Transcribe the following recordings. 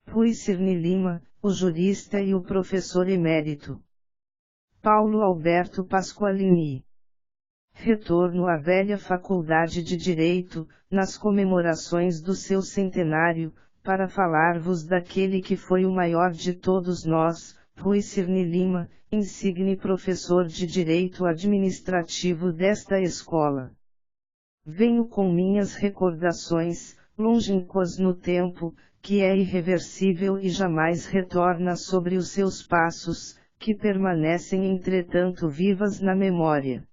Rui Cirne Lima, o jurista e o professor emérito. Paulo Alberto Pasqualini. Retorno à velha Faculdade de Direito, nas comemorações do seu centenário, para falar-vos daquele que foi o maior de todos nós, Rui Cirne Lima, insigne professor de Direito Administrativo desta escola. Venho com minhas recordações, longínquas no tempo, que é irreversível e jamais retorna sobre os seus passos, que permanecem entretanto vivas na memória.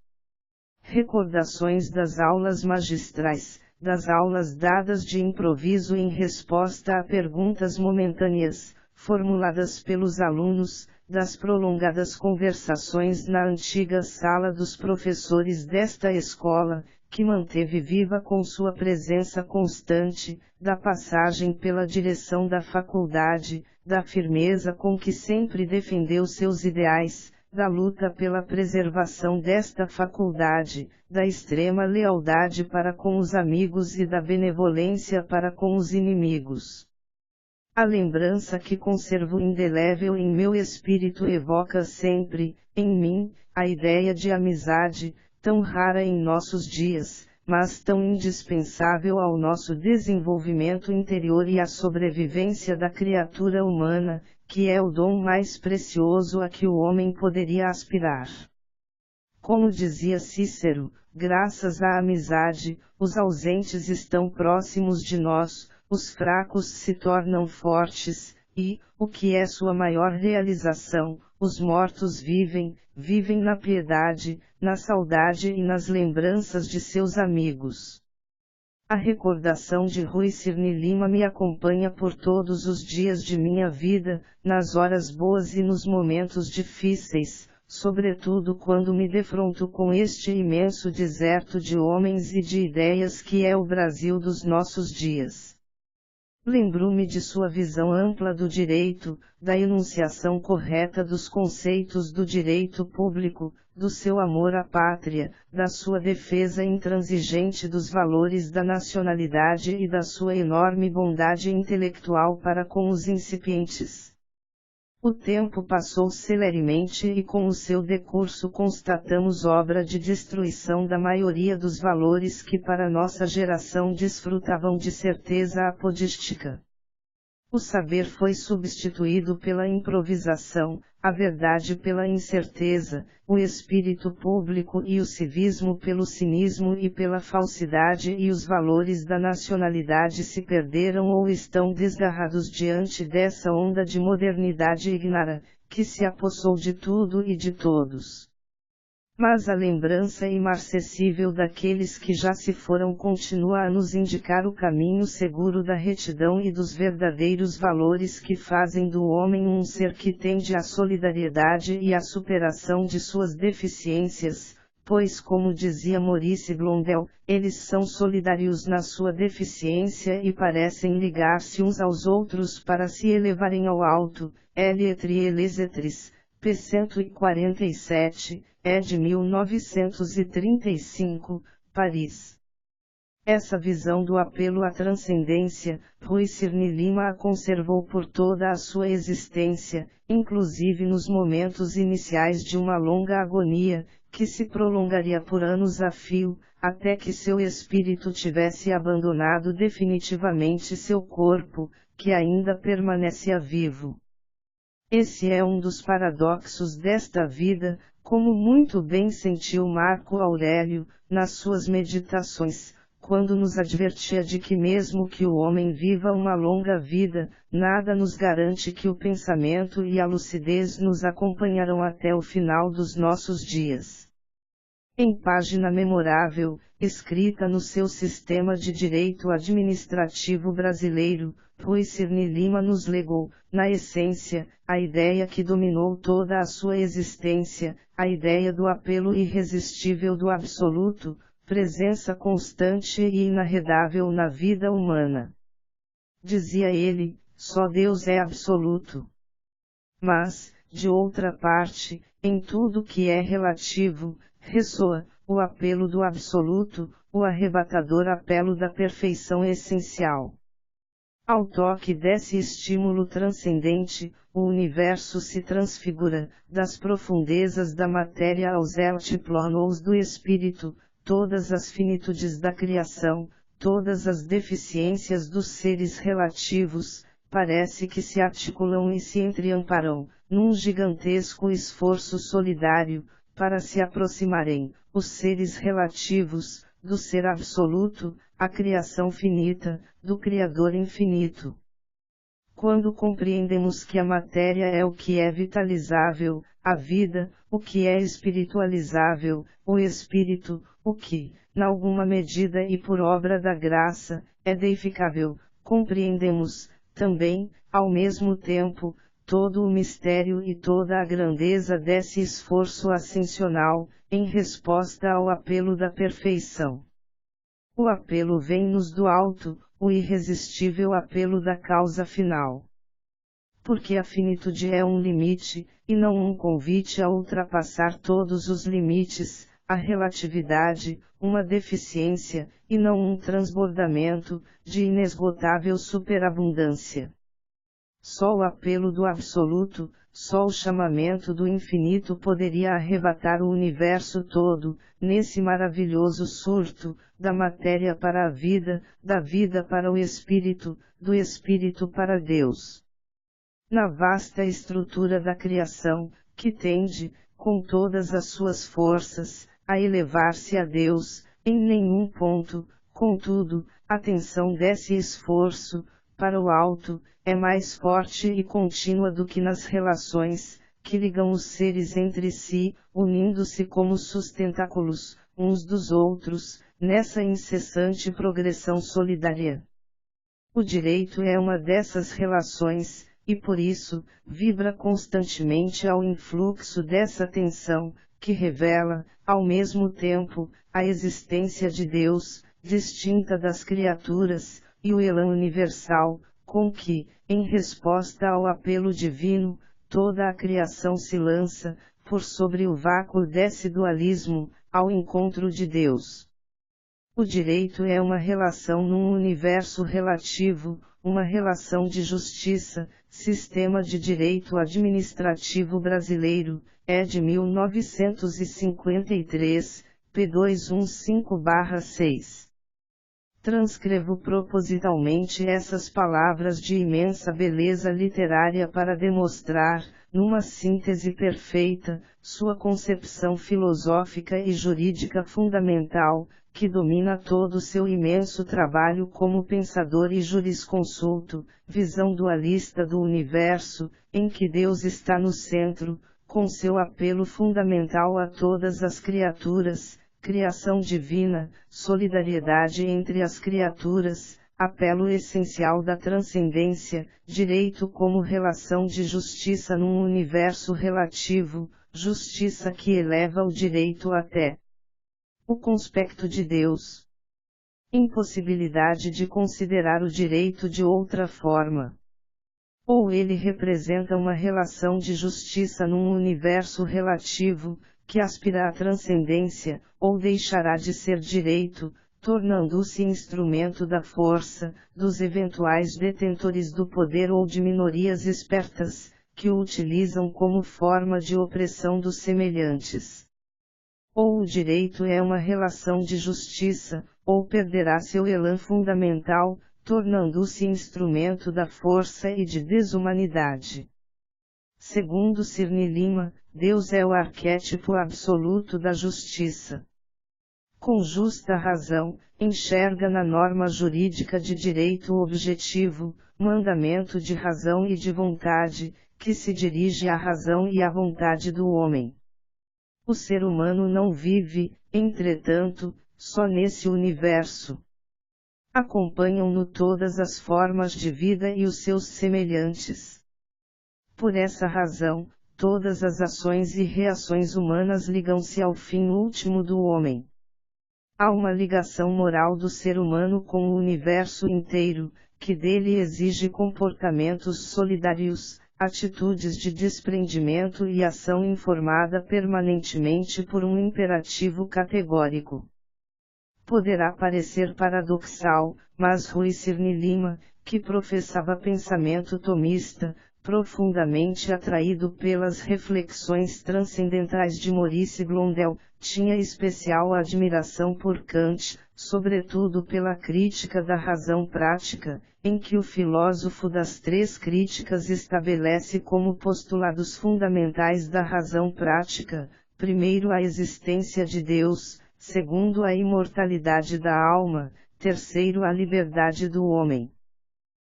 Recordações das aulas magistrais, das aulas dadas de improviso em resposta a perguntas momentâneas, formuladas pelos alunos, das prolongadas conversações na antiga sala dos professores desta escola, que manteve viva com sua presença constante, da passagem pela direção da faculdade, da firmeza com que sempre defendeu seus ideais, da luta pela preservação desta faculdade, da extrema lealdade para com os amigos e da benevolência para com os inimigos. A lembrança que conservo indelével em meu espírito evoca sempre, em mim, a ideia de amizade, tão rara em nossos dias, mas tão indispensável ao nosso desenvolvimento interior e à sobrevivência da criatura humana, que é o dom mais precioso a que o homem poderia aspirar. Como dizia Cícero, graças à amizade, os ausentes estão próximos de nós, os fracos se tornam fortes, e, o que é sua maior realização, os mortos vivem na piedade, na saudade e nas lembranças de seus amigos. A recordação de Rui Cirne Lima me acompanha por todos os dias de minha vida, nas horas boas e nos momentos difíceis, sobretudo quando me defronto com este imenso deserto de homens e de ideias que é o Brasil dos nossos dias. Lembro-me de sua visão ampla do direito, da enunciação correta dos conceitos do direito público, do seu amor à pátria, da sua defesa intransigente dos valores da nacionalidade e da sua enorme bondade intelectual para com os incipientes. O tempo passou celeremente e com o seu decurso constatamos obra de destruição da maioria dos valores que para nossa geração desfrutavam de certeza apodística. O saber foi substituído pela improvisação, a verdade pela incerteza, o espírito público e o civismo pelo cinismo e pela falsidade e os valores da nacionalidade se perderam ou estão desgarrados diante dessa onda de modernidade ignara, que se apossou de tudo e de todos. Mas a lembrança imarcessível daqueles que já se foram continua a nos indicar o caminho seguro da retidão e dos verdadeiros valores que fazem do homem um ser que tende à solidariedade e à superação de suas deficiências, pois como dizia Maurice Blondel, eles são solidários na sua deficiência e parecem ligar-se uns aos outros para se elevarem ao alto. Elietri Elesetris, p. 147, ed. 1935, Paris. Essa visão do apelo à transcendência, Rui Cirne Lima a conservou por toda a sua existência, inclusive nos momentos iniciais de uma longa agonia, que se prolongaria por anos a fio, até que seu espírito tivesse abandonado definitivamente seu corpo, que ainda permanecia vivo. Esse é um dos paradoxos desta vida, como muito bem sentiu Marco Aurélio, nas suas meditações, quando nos advertia de que mesmo que o homem viva uma longa vida, nada nos garante que o pensamento e a lucidez nos acompanharão até o final dos nossos dias. Em página memorável, escrita no seu Sistema de Direito Administrativo Brasileiro, Rui Cirne Lima nos legou, na essência, a ideia que dominou toda a sua existência, a ideia do apelo irresistível do absoluto, presença constante e inarredável na vida humana. Dizia ele, só Deus é absoluto. Mas, de outra parte, em tudo que é relativo, ressoa o apelo do absoluto, o arrebatador apelo da perfeição essencial. Ao toque desse estímulo transcendente, o universo se transfigura, das profundezas da matéria aos altiplanos do espírito, todas as finitudes da criação, todas as deficiências dos seres relativos, parece que se articulam e se entreamparam, num gigantesco esforço solidário, para se aproximarem, os seres relativos, do ser absoluto, a criação finita, do Criador infinito. Quando compreendemos que a matéria é o que é vitalizável, a vida, o que é espiritualizável, o espírito, o que, na alguma medida e por obra da graça, é deificável, compreendemos, também, ao mesmo tempo, todo o mistério e toda a grandeza desse esforço ascensional, em resposta ao apelo da perfeição. O apelo vem-nos do alto, o irresistível apelo da causa final. Porque a finitude é um limite, e não um convite a ultrapassar todos os limites, a relatividade, uma deficiência, e não um transbordamento, de inesgotável superabundância. Só o apelo do absoluto, só o chamamento do infinito poderia arrebatar o universo todo, nesse maravilhoso surto, da matéria para a vida, da vida para o espírito, do espírito para Deus. Na vasta estrutura da criação, que tende, com todas as suas forças, a elevar-se a Deus, em nenhum ponto, contudo, a tensão desse esforço, para o alto, é mais forte e contínua do que nas relações, que ligam os seres entre si, unindo-se como sustentáculos, uns dos outros, nessa incessante progressão solidária. O direito é uma dessas relações, e por isso, vibra constantemente ao influxo dessa tensão, que revela, ao mesmo tempo, a existência de Deus, distinta das criaturas, e o elan universal, com que, em resposta ao apelo divino, toda a criação se lança, por sobre o vácuo desse dualismo, ao encontro de Deus. O direito é uma relação num universo relativo, uma relação de justiça, Sistema de Direito Administrativo Brasileiro, ed. 1953, p. 215/6. Transcrevo propositalmente essas palavras de imensa beleza literária para demonstrar, numa síntese perfeita, sua concepção filosófica e jurídica fundamental, que domina todo o seu imenso trabalho como pensador e jurisconsulto, visão dualista do universo, em que Deus está no centro, com seu apelo fundamental a todas as criaturas, criação divina, solidariedade entre as criaturas, apelo essencial da transcendência, direito como relação de justiça num universo relativo, justiça que eleva o direito até o conspecto de Deus. Impossibilidade de considerar o direito de outra forma. Ou ele representa uma relação de justiça num universo relativo, que aspira à transcendência, ou deixará de ser direito, tornando-se instrumento da força, dos eventuais detentores do poder ou de minorias espertas, que o utilizam como forma de opressão dos semelhantes. Ou o direito é uma relação de justiça, ou perderá seu elan fundamental, tornando-se instrumento da força e de desumanidade. Segundo Cirne Lima, Deus é o arquétipo absoluto da justiça. Com justa razão, enxerga na norma jurídica de direito objetivo, mandamento de razão e de vontade, que se dirige à razão e à vontade do homem. O ser humano não vive, entretanto, só nesse universo. Acompanham-no todas as formas de vida e os seus semelhantes. Por essa razão, todas as ações e reações humanas ligam-se ao fim último do homem. Há uma ligação moral do ser humano com o universo inteiro, que dele exige comportamentos solidários, atitudes de desprendimento e ação informada permanentemente por um imperativo categórico. Poderá parecer paradoxal, mas Rui Cirne Lima, que professava pensamento tomista, profundamente atraído pelas reflexões transcendentais de Maurice Blondel, tinha especial admiração por Kant, sobretudo pela crítica da razão prática, em que o filósofo das três críticas estabelece como postulados fundamentais da razão prática, primeiro a existência de Deus, segundo a imortalidade da alma, terceiro a liberdade do homem.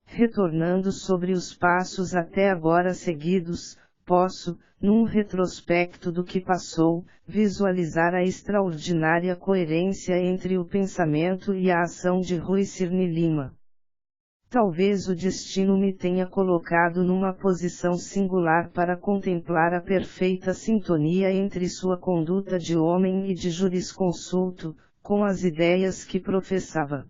Retornando sobre os passos até agora seguidos, posso, num retrospecto do que passou, visualizar a extraordinária coerência entre o pensamento e a ação de Rui Cirne Lima. Talvez o destino me tenha colocado numa posição singular para contemplar a perfeita sintonia entre sua conduta de homem e de jurisconsulto, com as ideias que professava.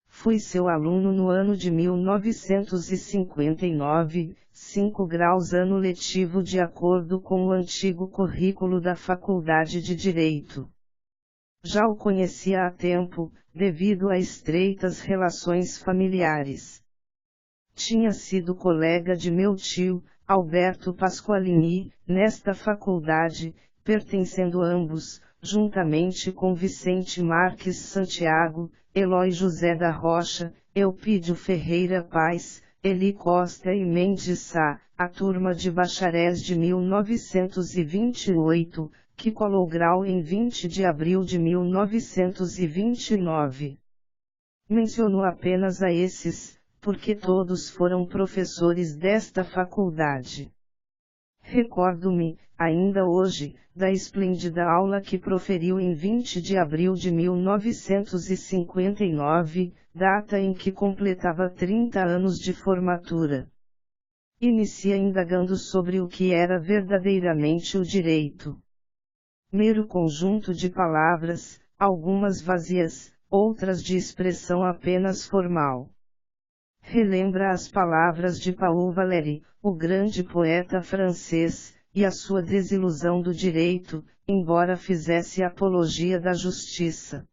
Fui seu aluno no ano de 1959, 5 graus ano letivo de acordo com o antigo currículo da Faculdade de Direito. Já o conhecia há tempo, devido a estreitas relações familiares. Tinha sido colega de meu tio, Alberto Pasqualini, nesta faculdade, pertencendo ambos, juntamente com Vicente Marques Santiago, Eloy José da Rocha, Eupídio Ferreira Paz, Eli Costa e Mendes Sá, a turma de bacharéis de 1928, que colou grau em 20 de abril de 1929. Menciono apenas a esses, porque todos foram professores desta faculdade. Recordo-me, ainda hoje, da esplêndida aula que proferiu em 20 de abril de 1959, data em que completava 30 anos de formatura. Inicia indagando sobre o que era verdadeiramente o direito. Mero conjunto de palavras, algumas vazias, outras de expressão apenas formal. Relembra as palavras de Paul Valéry, o grande poeta francês, e a sua desilusão do direito, embora fizesse apologia da justiça.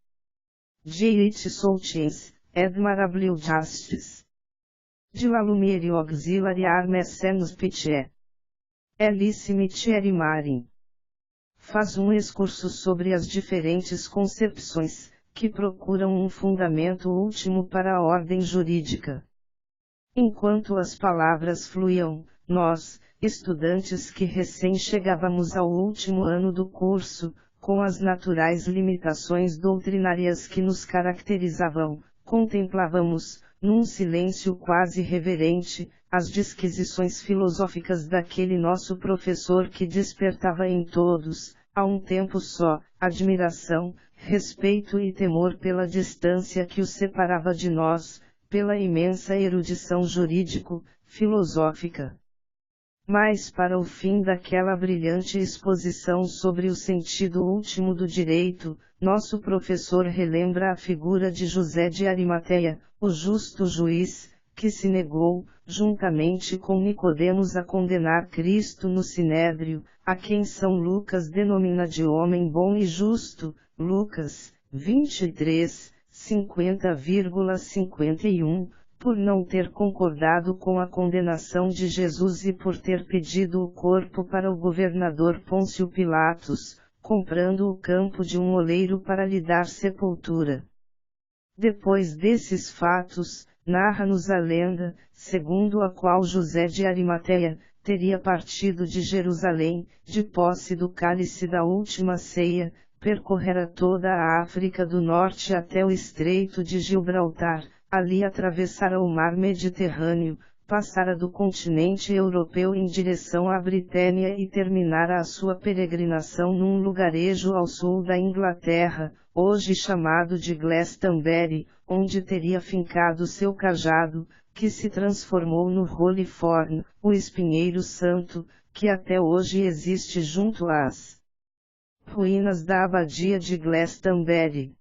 Jeit soutiens, admirable justice. De la lumière auxiliary armes sans pitié. Alice Mitieri Marin. Faz um excurso sobre as diferentes concepções, que procuram um fundamento último para a ordem jurídica. Enquanto as palavras fluíam, nós, estudantes que recém chegávamos ao último ano do curso, com as naturais limitações doutrinárias que nos caracterizavam, contemplávamos, num silêncio quase reverente, as disquisições filosóficas daquele nosso professor que despertava em todos, a um tempo só, admiração, respeito e temor pela distância que o separava de nós, pela imensa erudição jurídico-filosófica. Mas para o fim daquela brilhante exposição sobre o sentido último do direito, nosso professor relembra a figura de José de Arimateia, o justo juiz, que se negou, juntamente com Nicodemos, a condenar Cristo no Sinédrio, a quem São Lucas denomina de homem bom e justo, Lucas 23, 50,51, por não ter concordado com a condenação de Jesus e por ter pedido o corpo para o governador Pôncio Pilatos, comprando o campo de um oleiro para lhe dar sepultura. Depois desses fatos, narra-nos a lenda, segundo a qual José de Arimateia teria partido de Jerusalém, de posse do cálice da última ceia, percorrera toda a África do Norte até o Estreito de Gibraltar, ali atravessara o mar Mediterrâneo, passara do continente europeu em direção à Britânia e terminara a sua peregrinação num lugarejo ao sul da Inglaterra, hoje chamado de Glastonbury, onde teria fincado seu cajado, que se transformou no Holy Thorn, o espinheiro santo, que até hoje existe junto às ruínas da abadia de Glastonbury.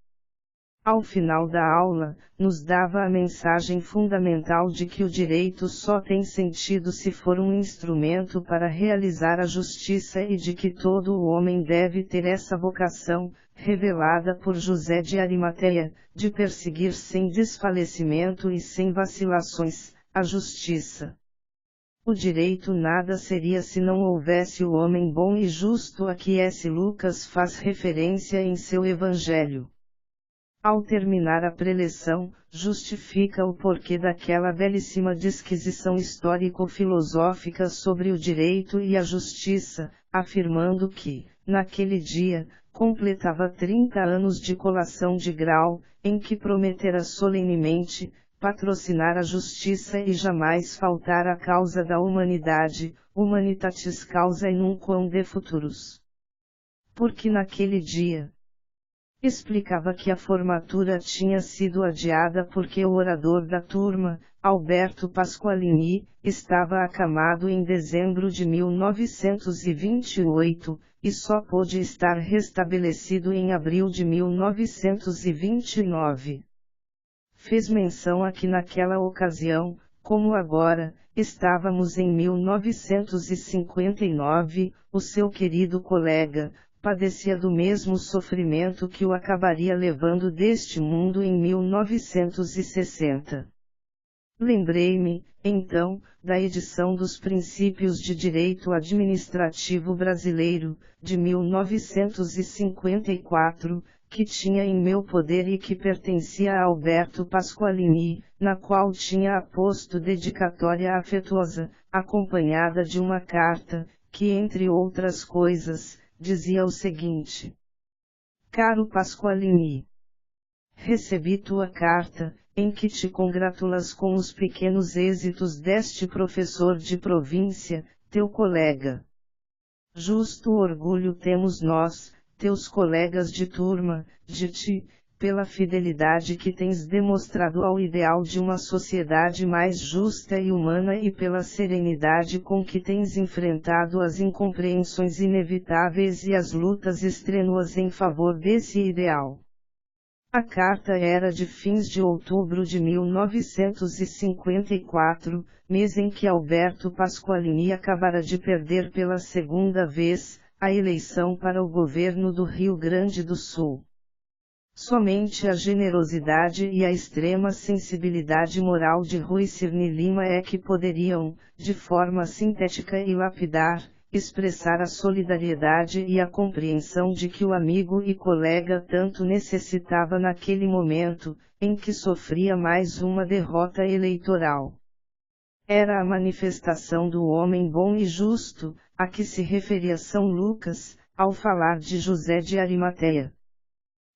Ao final da aula, nos dava a mensagem fundamental de que o direito só tem sentido se for um instrumento para realizar a justiça e de que todo o homem deve ter essa vocação, revelada por José de Arimateia, de perseguir sem desfalecimento e sem vacilações, a justiça. O direito nada seria se não houvesse o homem bom e justo a que S. Lucas faz referência em seu Evangelho. Ao terminar a preleção, justifica o porquê daquela belíssima disquisição histórico-filosófica sobre o direito e a justiça, afirmando que, naquele dia, completava 30 anos de colação de grau, em que prometera solenemente patrocinar a justiça e jamais faltar à causa da humanidade, humanitatis causa nunquam de futurus. Porque naquele dia, explicava que a formatura tinha sido adiada porque o orador da turma, Alberto Pasqualini, estava acamado em dezembro de 1928, e só pôde estar restabelecido em abril de 1929. Fez menção a que naquela ocasião, como agora, estávamos em 1959, o seu querido colega, padecia do mesmo sofrimento que o acabaria levando deste mundo em 1960. Lembrei-me, então, da edição dos Princípios de Direito Administrativo Brasileiro, de 1954, que tinha em meu poder e que pertencia a Alberto Pasqualini, na qual tinha aposto dedicatória afetuosa, acompanhada de uma carta, que entre outras coisas, dizia o seguinte: Caro Pasqualini, recebi tua carta, em que te congratulas com os pequenos êxitos deste professor de província, teu colega. Justo orgulho temos nós, teus colegas de turma, de ti, pela fidelidade que tens demonstrado ao ideal de uma sociedade mais justa e humana e pela serenidade com que tens enfrentado as incompreensões inevitáveis e as lutas extrênuas em favor desse ideal. A carta era de fins de outubro de 1954, mês em que Alberto Pasqualini acabara de perder pela segunda vez a eleição para o governo do Rio Grande do Sul. Somente a generosidade e a extrema sensibilidade moral de Rui Cirne Lima é que poderiam, de forma sintética e lapidar, expressar a solidariedade e a compreensão de que o amigo e colega tanto necessitava naquele momento, em que sofria mais uma derrota eleitoral. Era a manifestação do homem bom e justo, a que se referia São Lucas, ao falar de José de Arimateia.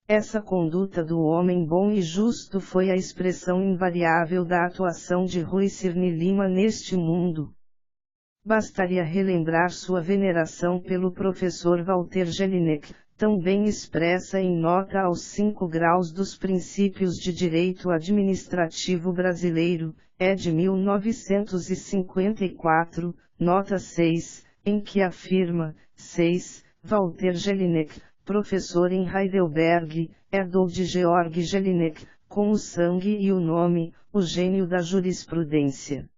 Essa conduta do homem bom e justo foi a expressão invariável da atuação de Rui Cirne Lima neste mundo. Bastaria relembrar sua veneração pelo professor Walter Jelinek, tão bem expressa em nota aos 5 graus dos Princípios de Direito Administrativo Brasileiro, de 1954, nota 6, em que afirma: 6. Walter Jelinek, professor em Heidelberg, herdou de Georg Jelinek, com o sangue e o nome, o gênio da jurisprudência.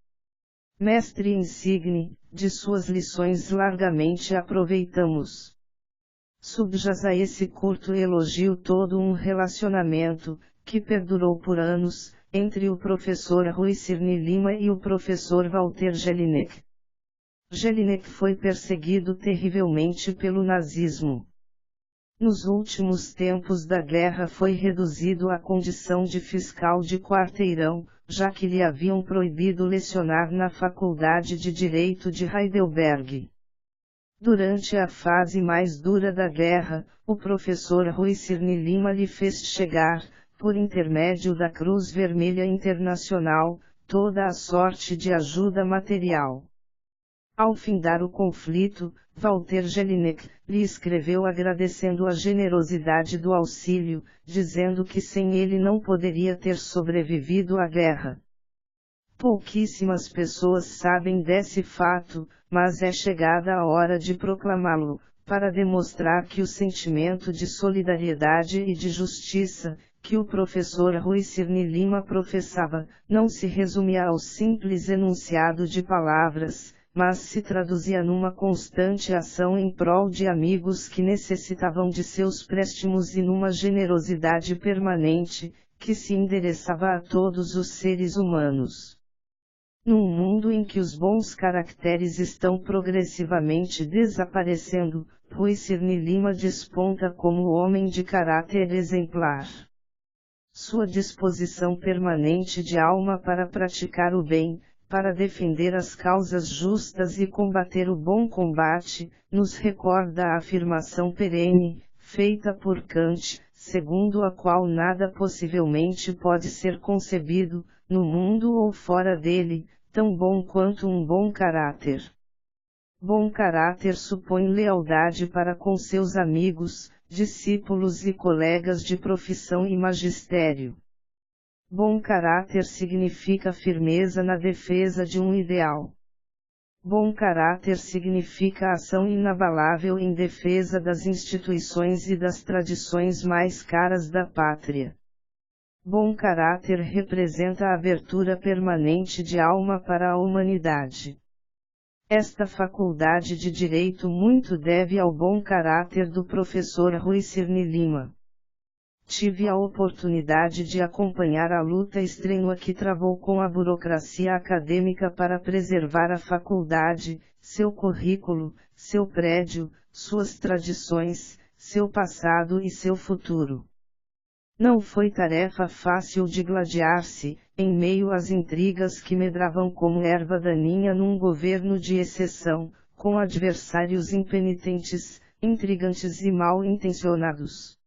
Mestre insigne, de suas lições largamente aproveitamos. Subjaz a esse curto elogio todo um relacionamento, que perdurou por anos, entre o professor Rui Cirne Lima e o professor Walter Jelinek. Jelinek foi perseguido terrivelmente pelo nazismo. Nos últimos tempos da guerra foi reduzido à condição de fiscal de quarteirão, já que lhe haviam proibido lecionar na Faculdade de Direito de Heidelberg. Durante a fase mais dura da guerra, o professor Rui Cirne Lima lhe fez chegar, por intermédio da Cruz Vermelha Internacional, toda a sorte de ajuda material. Ao findar o conflito, Walter Jelinek lhe escreveu agradecendo a generosidade do auxílio, dizendo que sem ele não poderia ter sobrevivido à guerra. Pouquíssimas pessoas sabem desse fato, mas é chegada a hora de proclamá-lo, para demonstrar que o sentimento de solidariedade e de justiça, que o professor Rui Cirne Lima professava, não se resumia ao simples enunciado de palavras, mas se traduzia numa constante ação em prol de amigos que necessitavam de seus préstimos e numa generosidade permanente, que se endereçava a todos os seres humanos. Num mundo em que os bons caracteres estão progressivamente desaparecendo, Rui Cirne Lima desponta como homem de caráter exemplar. Sua disposição permanente de alma para praticar o bem, para defender as causas justas e combater o bom combate, nos recorda a afirmação perene, feita por Kant, segundo a qual nada possivelmente pode ser concebido, no mundo ou fora dele, tão bom quanto um bom caráter. Bom caráter supõe lealdade para com seus amigos, discípulos e colegas de profissão e magistério. Bom caráter significa firmeza na defesa de um ideal. Bom caráter significa ação inabalável em defesa das instituições e das tradições mais caras da pátria. Bom caráter representa a abertura permanente de alma para a humanidade. Esta faculdade de direito muito deve ao bom caráter do professor Rui Cirne Lima. Tive a oportunidade de acompanhar a luta estrênua que travou com a burocracia acadêmica para preservar a faculdade, seu currículo, seu prédio, suas tradições, seu passado e seu futuro. Não foi tarefa fácil de gladiar-se, em meio às intrigas que medravam como erva daninha num governo de exceção, com adversários impenitentes, intrigantes e mal intencionados.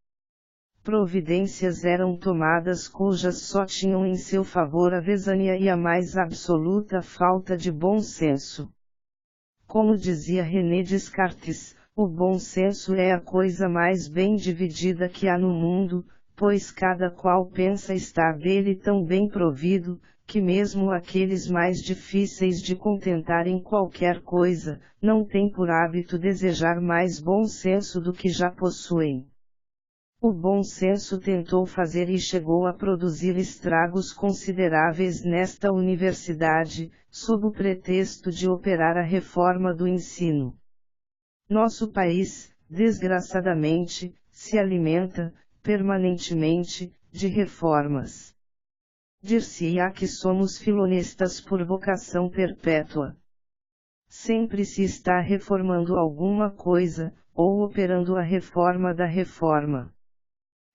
Providências eram tomadas cujas só tinham em seu favor a vezania e a mais absoluta falta de bom senso. Como dizia René Descartes, o bom senso é a coisa mais bem dividida que há no mundo, pois cada qual pensa estar dele tão bem provido, que mesmo aqueles mais difíceis de contentar em qualquer coisa, não têm por hábito desejar mais bom senso do que já possuem. O bom senso tentou fazer e chegou a produzir estragos consideráveis nesta universidade, sob o pretexto de operar a reforma do ensino. Nosso país, desgraçadamente, se alimenta, permanentemente, de reformas. Dir-se-á que somos filonestas por vocação perpétua. Sempre se está reformando alguma coisa, ou operando a reforma da reforma.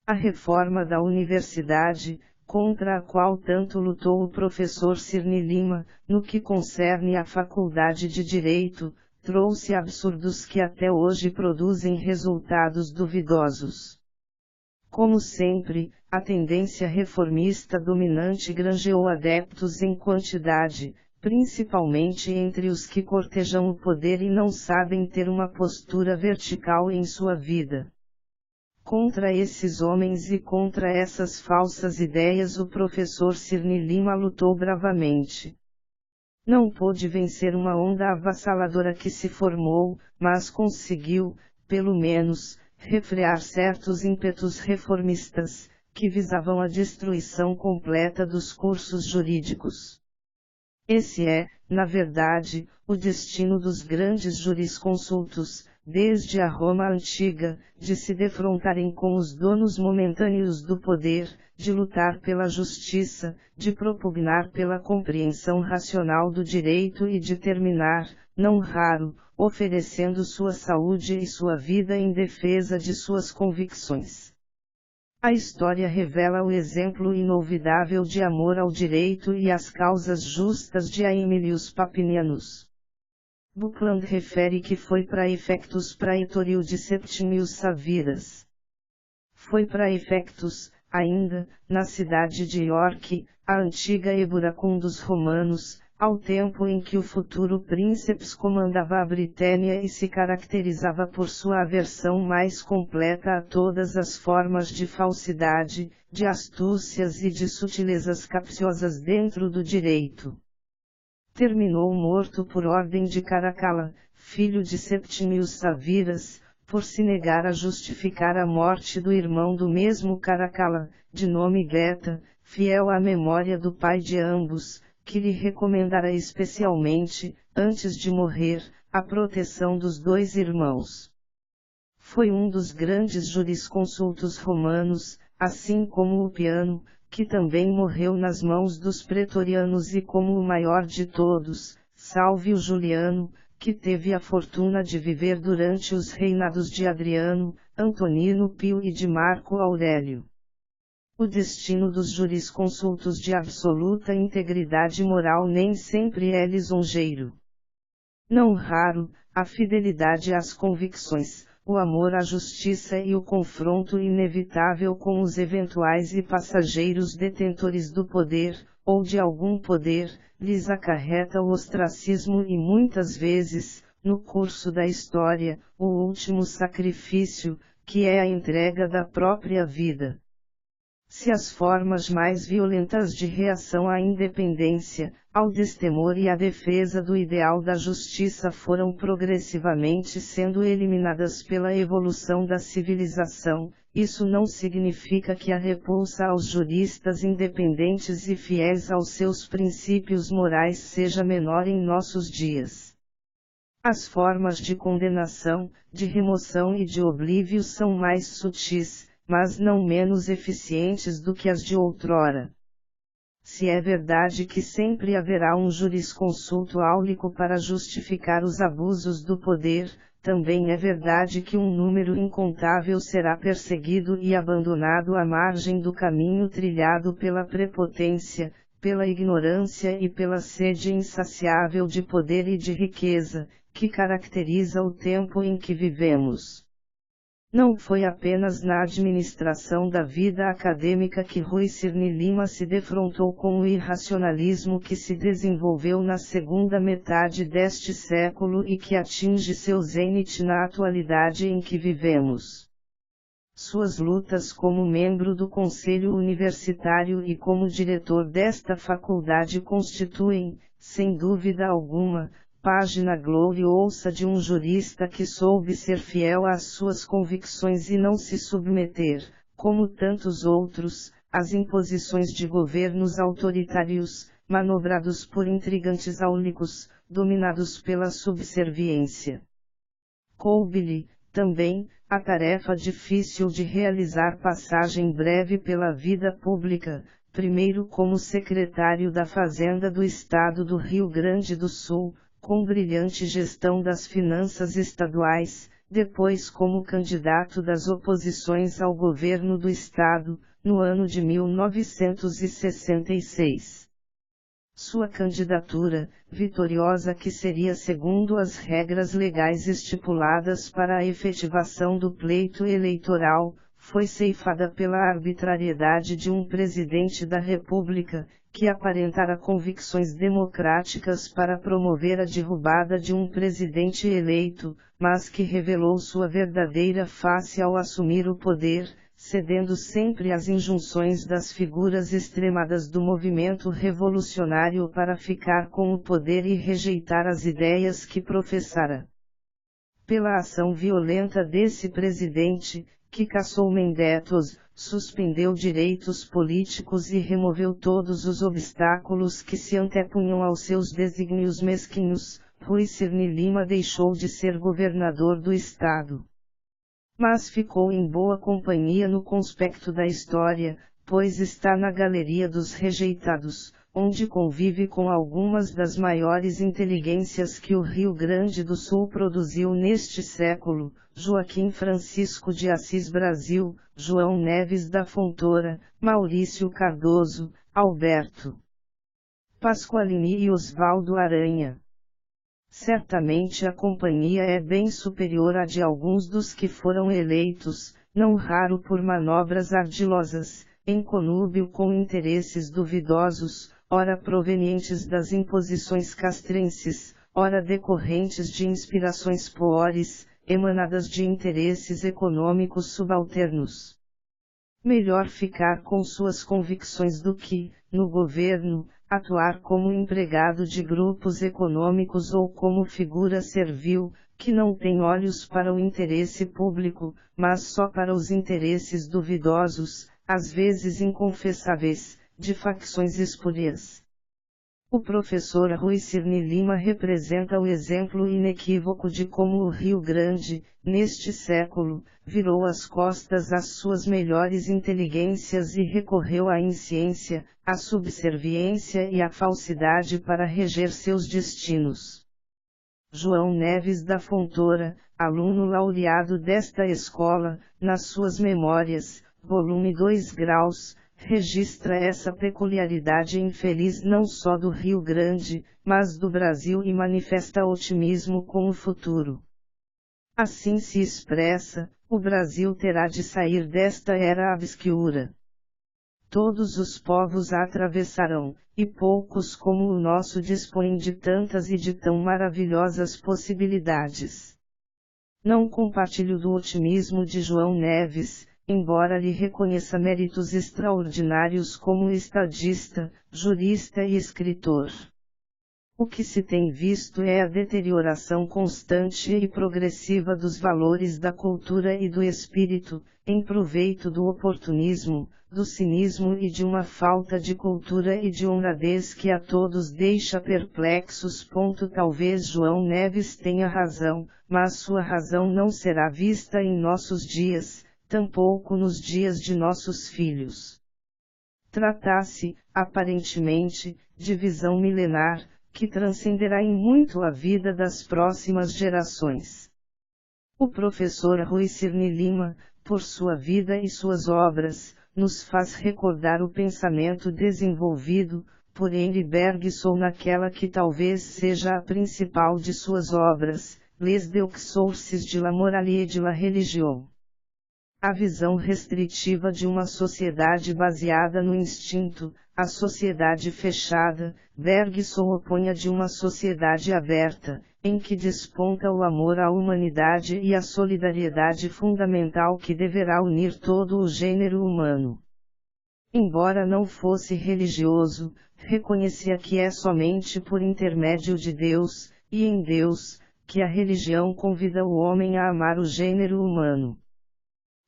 A reforma da universidade, contra a qual tanto lutou o professor Cirne Lima, no que concerne à Faculdade de Direito, trouxe absurdos que até hoje produzem resultados duvidosos. Como sempre, a tendência reformista dominante granjeou adeptos em quantidade, principalmente entre os que cortejam o poder e não sabem ter uma postura vertical em sua vida. Contra esses homens e contra essas falsas ideias o professor Cirne Lima lutou bravamente. Não pôde vencer uma onda avassaladora que se formou, mas conseguiu, pelo menos, refrear certos ímpetos reformistas, que visavam a destruição completa dos cursos jurídicos. Esse é, na verdade, o destino dos grandes jurisconsultos, desde a Roma antiga, de se defrontarem com os donos momentâneos do poder, de lutar pela justiça, de propugnar pela compreensão racional do direito e de terminar, não raro, oferecendo sua saúde e sua vida em defesa de suas convicções. A história revela o exemplo inolvidável de amor ao direito e às causas justas de Aemilius Papinianus. Buckland refere que foi para effectus praetoriu de Septimius Saviras. Foi para effectus, ainda, na cidade de York, a antiga Eburacum dos romanos, ao tempo em que o futuro príncipes comandava a Britânia e se caracterizava por sua aversão mais completa a todas as formas de falsidade, de astúcias e de sutilezas capciosas dentro do direito. Terminou morto por ordem de Caracalla, filho de Septimius Saviras, por se negar a justificar a morte do irmão do mesmo Caracalla, de nome Geta, fiel à memória do pai de ambos, que lhe recomendara especialmente, antes de morrer, a proteção dos dois irmãos. Foi um dos grandes jurisconsultos romanos, assim como o Piano, que também morreu nas mãos dos pretorianos e como o maior de todos, Salvio Juliano, que teve a fortuna de viver durante os reinados de Adriano, Antonino Pio e de Marco Aurélio. O destino dos jurisconsultos de absoluta integridade moral nem sempre é lisonjeiro. Não raro, a fidelidade às convicções, o amor à justiça e o confronto inevitável com os eventuais e passageiros detentores do poder, ou de algum poder, lhes acarreta o ostracismo e muitas vezes, no curso da história, o último sacrifício, que é a entrega da própria vida. Se as formas mais violentas de reação à independência, ao destemor e à defesa do ideal da justiça foram progressivamente sendo eliminadas pela evolução da civilização, isso não significa que a repulsa aos juristas independentes e fiéis aos seus princípios morais seja menor em nossos dias. As formas de condenação, de remoção e de oblívio são mais sutis, mas não menos eficientes do que as de outrora. Se é verdade que sempre haverá um jurisconsulto áulico para justificar os abusos do poder, também é verdade que um número incontável será perseguido e abandonado à margem do caminho trilhado pela prepotência, pela ignorância e pela sede insaciável de poder e de riqueza, que caracteriza o tempo em que vivemos. Não foi apenas na administração da vida acadêmica que Rui Cirne Lima se defrontou com o irracionalismo que se desenvolveu na segunda metade deste século e que atinge seu zênite na atualidade em que vivemos. Suas lutas como membro do Conselho Universitário e como diretor desta faculdade constituem, sem dúvida alguma, página gloriosa de um jurista que soube ser fiel às suas convicções e não se submeter, como tantos outros, às imposições de governos autoritários, manobrados por intrigantes áulicos, dominados pela subserviência. Coube-lhe, também, a tarefa difícil de realizar passagem breve pela vida pública, primeiro como secretário da Fazenda do Estado do Rio Grande do Sul, com brilhante gestão das finanças estaduais, depois como candidato das oposições ao governo do Estado, no ano de 1966. Sua candidatura, vitoriosa que seria segundo as regras legais estipuladas para a efetivação do pleito eleitoral, foi ceifada pela arbitrariedade de um presidente da República, que aparentara convicções democráticas para promover a derrubada de um presidente eleito, mas que revelou sua verdadeira face ao assumir o poder, cedendo sempre às injunções das figuras extremadas do movimento revolucionário para ficar com o poder e rejeitar as ideias que professara. Pela ação violenta desse presidente, que cassou mandatos, suspendeu direitos políticos e removeu todos os obstáculos que se antepunham aos seus desígnios mesquinhos, Rui Cirne Lima deixou de ser governador do estado. Mas ficou em boa companhia no conspecto da história, pois está na galeria dos rejeitados, onde convive com algumas das maiores inteligências que o Rio Grande do Sul produziu neste século, Joaquim Francisco de Assis Brasil, João Neves da Fontoura, Maurício Cardoso, Alberto Pasqualini e Osvaldo Aranha. Certamente a companhia é bem superior à de alguns dos que foram eleitos, não raro por manobras ardilosas, em conúbio com interesses duvidosos, ora provenientes das imposições castrenses, ora decorrentes de inspirações poores, emanadas de interesses econômicos subalternos. Melhor ficar com suas convicções do que, no governo, atuar como empregado de grupos econômicos ou como figura servil, que não tem olhos para o interesse público, mas só para os interesses duvidosos, às vezes inconfessáveis, de facções espúrias. O professor Rui Cirne Lima representa o exemplo inequívoco de como o Rio Grande, neste século, virou as costas às suas melhores inteligências e recorreu à insciência, à subserviência e à falsidade para reger seus destinos. João Neves da Fontoura, aluno laureado desta escola, nas suas memórias, volume 2 graus, registra essa peculiaridade infeliz não só do Rio Grande, mas do Brasil e manifesta otimismo com o futuro. Assim se expressa: o Brasil terá de sair desta era obscura. Todos os povos a atravessarão, e poucos como o nosso dispõem de tantas e de tão maravilhosas possibilidades. Não compartilho do otimismo de João Neves, embora lhe reconheça méritos extraordinários como estadista, jurista e escritor. O que se tem visto é a deterioração constante e progressiva dos valores da cultura e do espírito, em proveito do oportunismo, do cinismo e de uma falta de cultura e de honradez que a todos deixa perplexos. Talvez João Neves tenha razão, mas sua razão não será vista em nossos dias, tampouco nos dias de nossos filhos. Trata-se, aparentemente, de visão milenar, que transcenderá em muito a vida das próximas gerações. O professor Rui Cirne Lima, por sua vida e suas obras, nos faz recordar o pensamento desenvolvido por Henri Bergson naquela que talvez seja a principal de suas obras, Les deux sources de la morale et de la religion. A visão restritiva de uma sociedade baseada no instinto, a sociedade fechada, Bergson opõe a de uma sociedade aberta, em que desponta o amor à humanidade e a solidariedade fundamental que deverá unir todo o gênero humano. Embora não fosse religioso, reconhecia que é somente por intermédio de Deus, e em Deus, que a religião convida o homem a amar o gênero humano.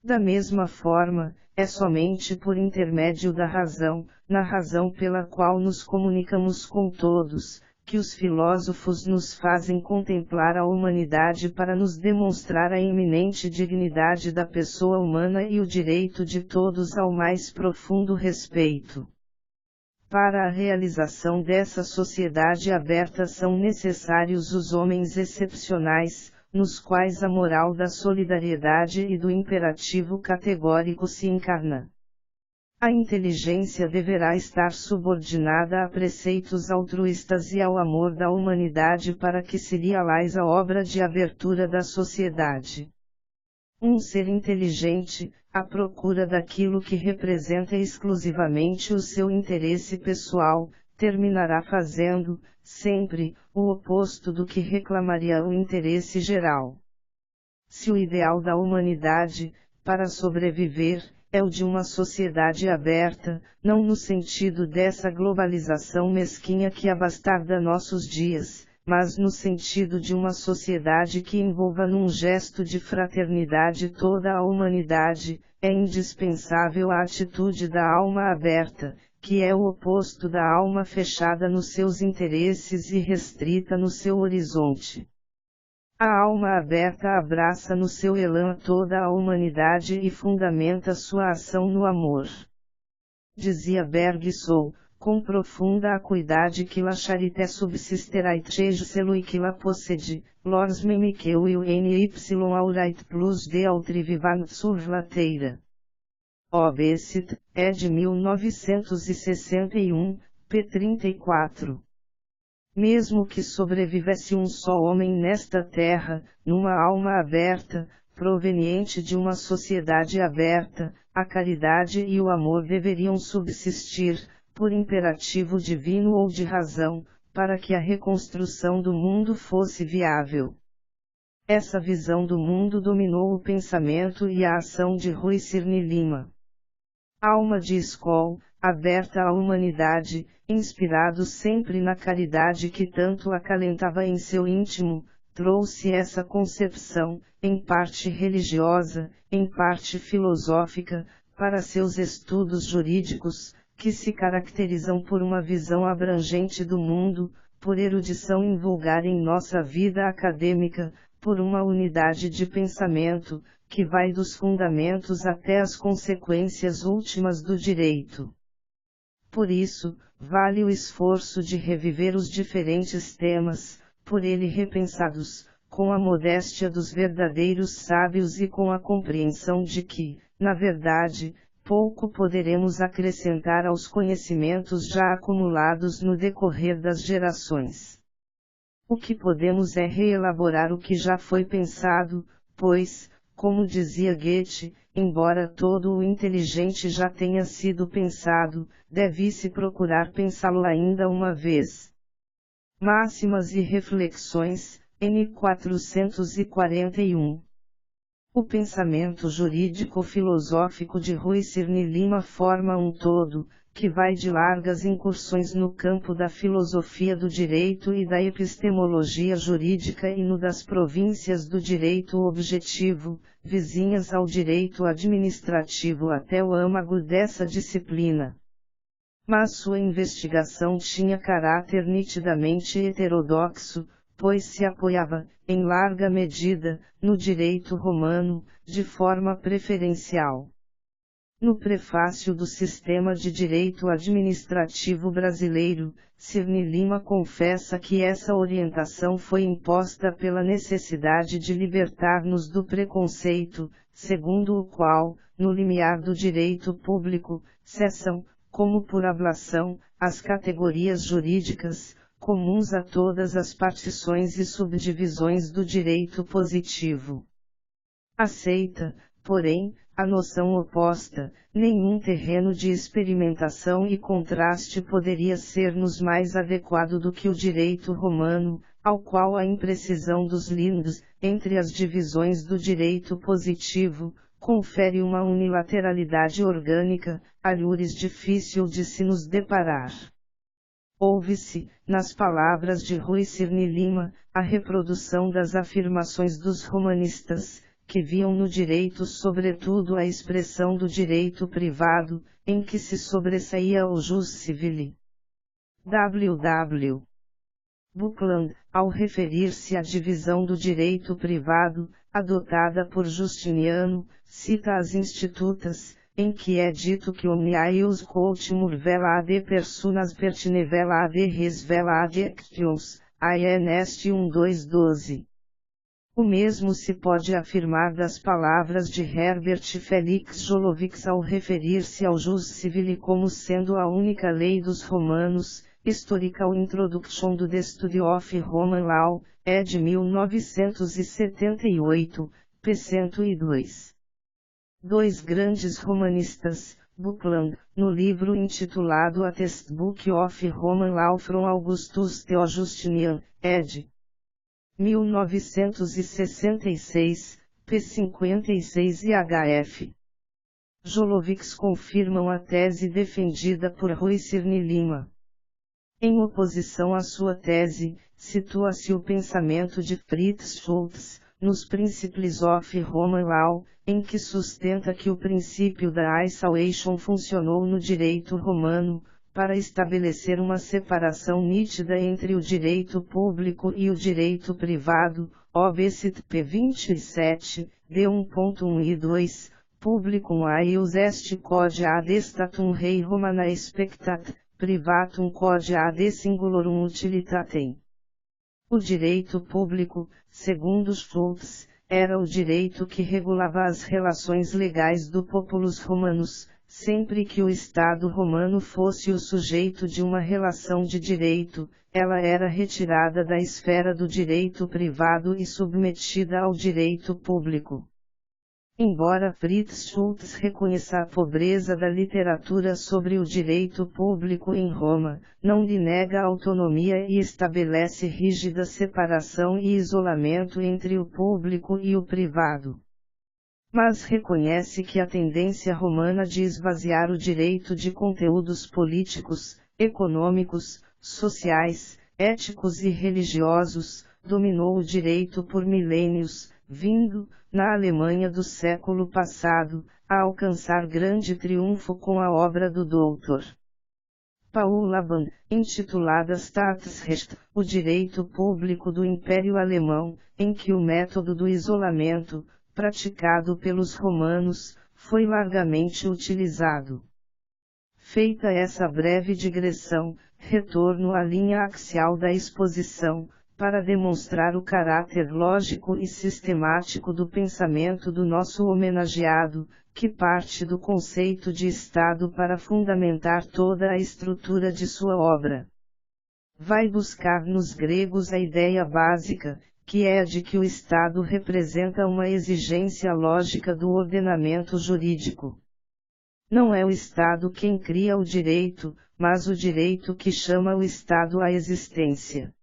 Da mesma forma, é somente por intermédio da razão, na razão pela qual nos comunicamos com todos, que os filósofos nos fazem contemplar a humanidade para nos demonstrar a iminente dignidade da pessoa humana e o direito de todos ao mais profundo respeito. Para a realização dessa sociedade aberta são necessários os homens excepcionais, nos quais a moral da solidariedade e do imperativo categórico se encarna. A inteligência deverá estar subordinada a preceitos altruístas e ao amor da humanidade para que se realize a obra de abertura da sociedade. Um ser inteligente, à procura daquilo que representa exclusivamente o seu interesse pessoal, terminará fazendo, sempre, o oposto do que reclamaria o interesse geral. Se o ideal da humanidade, para sobreviver, é o de uma sociedade aberta, não no sentido dessa globalização mesquinha que abastarda nossos dias, mas no sentido de uma sociedade que envolva num gesto de fraternidade toda a humanidade, é indispensável a atitude da alma aberta, que é o oposto da alma fechada nos seus interesses e restrita no seu horizonte. A alma aberta abraça no seu elan toda a humanidade e fundamenta sua ação no amor. Dizia Bergson, com profunda acuidade, que la charité subsisterà et celui qui la possède, lorsmem que will ny aurait plus de autres vivant sur la terre. Obecit, ed. 1961, p. 34. Mesmo que sobrevivesse um só homem nesta terra, numa alma aberta, proveniente de uma sociedade aberta, a caridade e o amor deveriam subsistir, por imperativo divino ou de razão, para que a reconstrução do mundo fosse viável. Essa visão do mundo dominou o pensamento e a ação de Rui Cirne Lima. Alma de escola, aberta à humanidade, inspirado sempre na caridade que tanto acalentava em seu íntimo, trouxe essa concepção, em parte religiosa, em parte filosófica, para seus estudos jurídicos, que se caracterizam por uma visão abrangente do mundo, por erudição invulgar em nossa vida acadêmica, por uma unidade de pensamento, que vai dos fundamentos até as consequências últimas do direito. Por isso, vale o esforço de reviver os diferentes temas, por ele repensados, com a modéstia dos verdadeiros sábios e com a compreensão de que, na verdade, pouco poderemos acrescentar aos conhecimentos já acumulados no decorrer das gerações. O que podemos é reelaborar o que já foi pensado, pois, como dizia Goethe, embora todo o inteligente já tenha sido pensado, deve-se procurar pensá-lo ainda uma vez. Máximas e reflexões, N. 441. O pensamento jurídico-filosófico de Rui Cirne Lima forma um todo, que vai de largas incursões no campo da filosofia do direito e da epistemologia jurídica e no das províncias do direito objetivo, vizinhas ao direito administrativo até o âmago dessa disciplina. Mas sua investigação tinha caráter nitidamente heterodoxo, pois se apoiava, em larga medida, no direito romano, de forma preferencial. No prefácio do Sistema de Direito Administrativo Brasileiro, Cirne Lima confessa que essa orientação foi imposta pela necessidade de libertar-nos do preconceito, segundo o qual, no limiar do direito público, cessam, como por ablação, as categorias jurídicas, comuns a todas as partições e subdivisões do direito positivo. Aceita, porém, a noção oposta, nenhum terreno de experimentação e contraste poderia ser-nos mais adequado do que o direito romano, ao qual a imprecisão dos lindos, entre as divisões do direito positivo, confere uma unilateralidade orgânica, alhures difícil de se nos deparar. Ouve-se, nas palavras de Rui Cirne Lima, a reprodução das afirmações dos romanistas, que viam no direito sobretudo a expressão do direito privado, em que se sobressaía o jus civile. W. Buckland, ao referir-se à divisão do direito privado, adotada por Justiniano, cita as Institutas, em que é dito que omnia ius quotimur vela ad personas pertine vela ad res vela ad actions, INST 1.2.12. O mesmo se pode afirmar das palavras de Herbert Felix Jolovics ao referir-se ao jus civile como sendo a única lei dos romanos, Historical Introduction to the Study of Roman Law, ed. 1978, p. 102. Dois grandes romanistas, Buckland, no livro intitulado A Textbook of Roman Law from Augustus Theo Justinian, ed. 1966, p. 56 e hf. Jolovics confirmam a tese defendida por Rui Cirne Lima. Em oposição à sua tese, situa-se o pensamento de Fritz Schultz, nos Principles of Roman Law, em que sustenta que o princípio da isolation funcionou no direito romano, para estabelecer uma separação nítida entre o direito público e o direito privado, obecit p. 27, d. 1.1 e 2, publicum aius est code ad statum rei Romana spectat, privatum code ad singulorum utilitatem. O direito público, segundo Schultz, era o direito que regulava as relações legais do populus romanus, sempre que o Estado romano fosse o sujeito de uma relação de direito, ela era retirada da esfera do direito privado e submetida ao direito público. Embora Fritz Schultz reconheça a pobreza da literatura sobre o direito público em Roma, não lhe nega autonomia e estabelece rígida separação e isolamento entre o público e o privado. Mas reconhece que a tendência romana de esvaziar o direito de conteúdos políticos, econômicos, sociais, éticos e religiosos, dominou o direito por milênios, vindo, na Alemanha do século passado, a alcançar grande triunfo com a obra do Dr. Paul Laban, intitulada Staatsrecht, o direito público do Império Alemão, em que o método do isolamento, praticado pelos romanos, foi largamente utilizado. Feita essa breve digressão, retorno à linha axial da exposição, para demonstrar o caráter lógico e sistemático do pensamento do nosso homenageado, que parte do conceito de Estado para fundamentar toda a estrutura de sua obra. Vai buscar nos gregos a ideia básica, que é a de que o Estado representa uma exigência lógica do ordenamento jurídico. Não é o Estado quem cria o direito, mas o direito que chama o Estado à existência.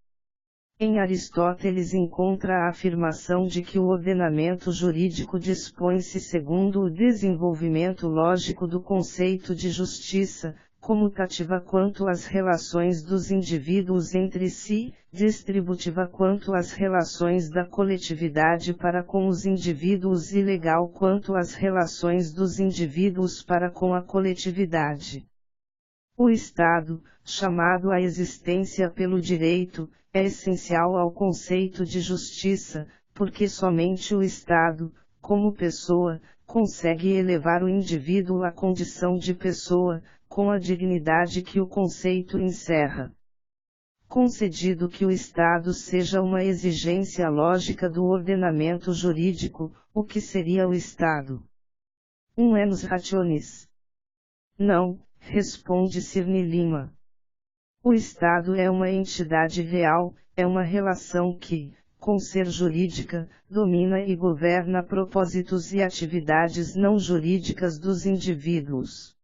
Em Aristóteles encontra a afirmação de que o ordenamento jurídico dispõe-se segundo o desenvolvimento lógico do conceito de justiça, comutativa quanto às relações dos indivíduos entre si, distributiva quanto às relações da coletividade para com os indivíduos e legal quanto às relações dos indivíduos para com a coletividade. O Estado, chamado à existência pelo direito, é essencial ao conceito de justiça, porque somente o Estado, como pessoa, consegue elevar o indivíduo à condição de pessoa, com a dignidade que o conceito encerra. Concedido que o Estado seja uma exigência lógica do ordenamento jurídico, o que seria o Estado? Um ens rationis. Não, responde Cirne Lima. O Estado é uma entidade real, é uma relação que, com ser jurídica, domina e governa propósitos e atividades não jurídicas dos indivíduos.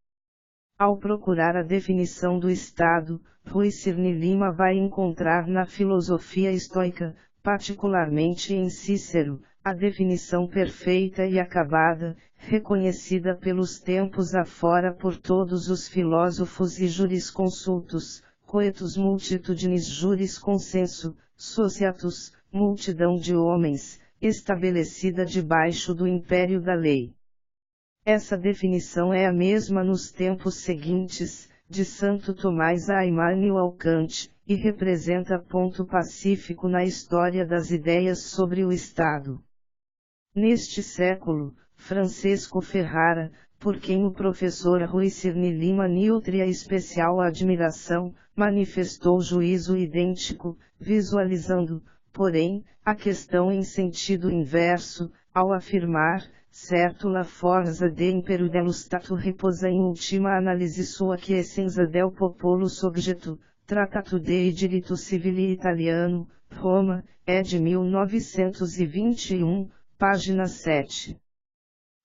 Ao procurar a definição do Estado, Rui Cirne Lima vai encontrar na filosofia estoica, particularmente em Cícero, a definição perfeita e acabada, reconhecida pelos tempos afora por todos os filósofos e jurisconsultos, coetus multitudinis juris consenso, sociatus, multidão de homens, estabelecida debaixo do império da lei. Essa definição é a mesma nos tempos seguintes, de Santo Tomás a Immanuel Kant, e representa ponto pacífico na história das ideias sobre o Estado. Neste século, Francisco Ferrara, por quem o professor Rui Cirne Lima nutre a especial admiração, manifestou juízo idêntico, visualizando, porém, a questão em sentido inverso, ao afirmar: certo la forza de imperio dello Stato riposa in ultima analisi sua quiescenza del popolo soggetto, Trattato de Diritto Civile Italiano, Roma, ed. 1921, página 7.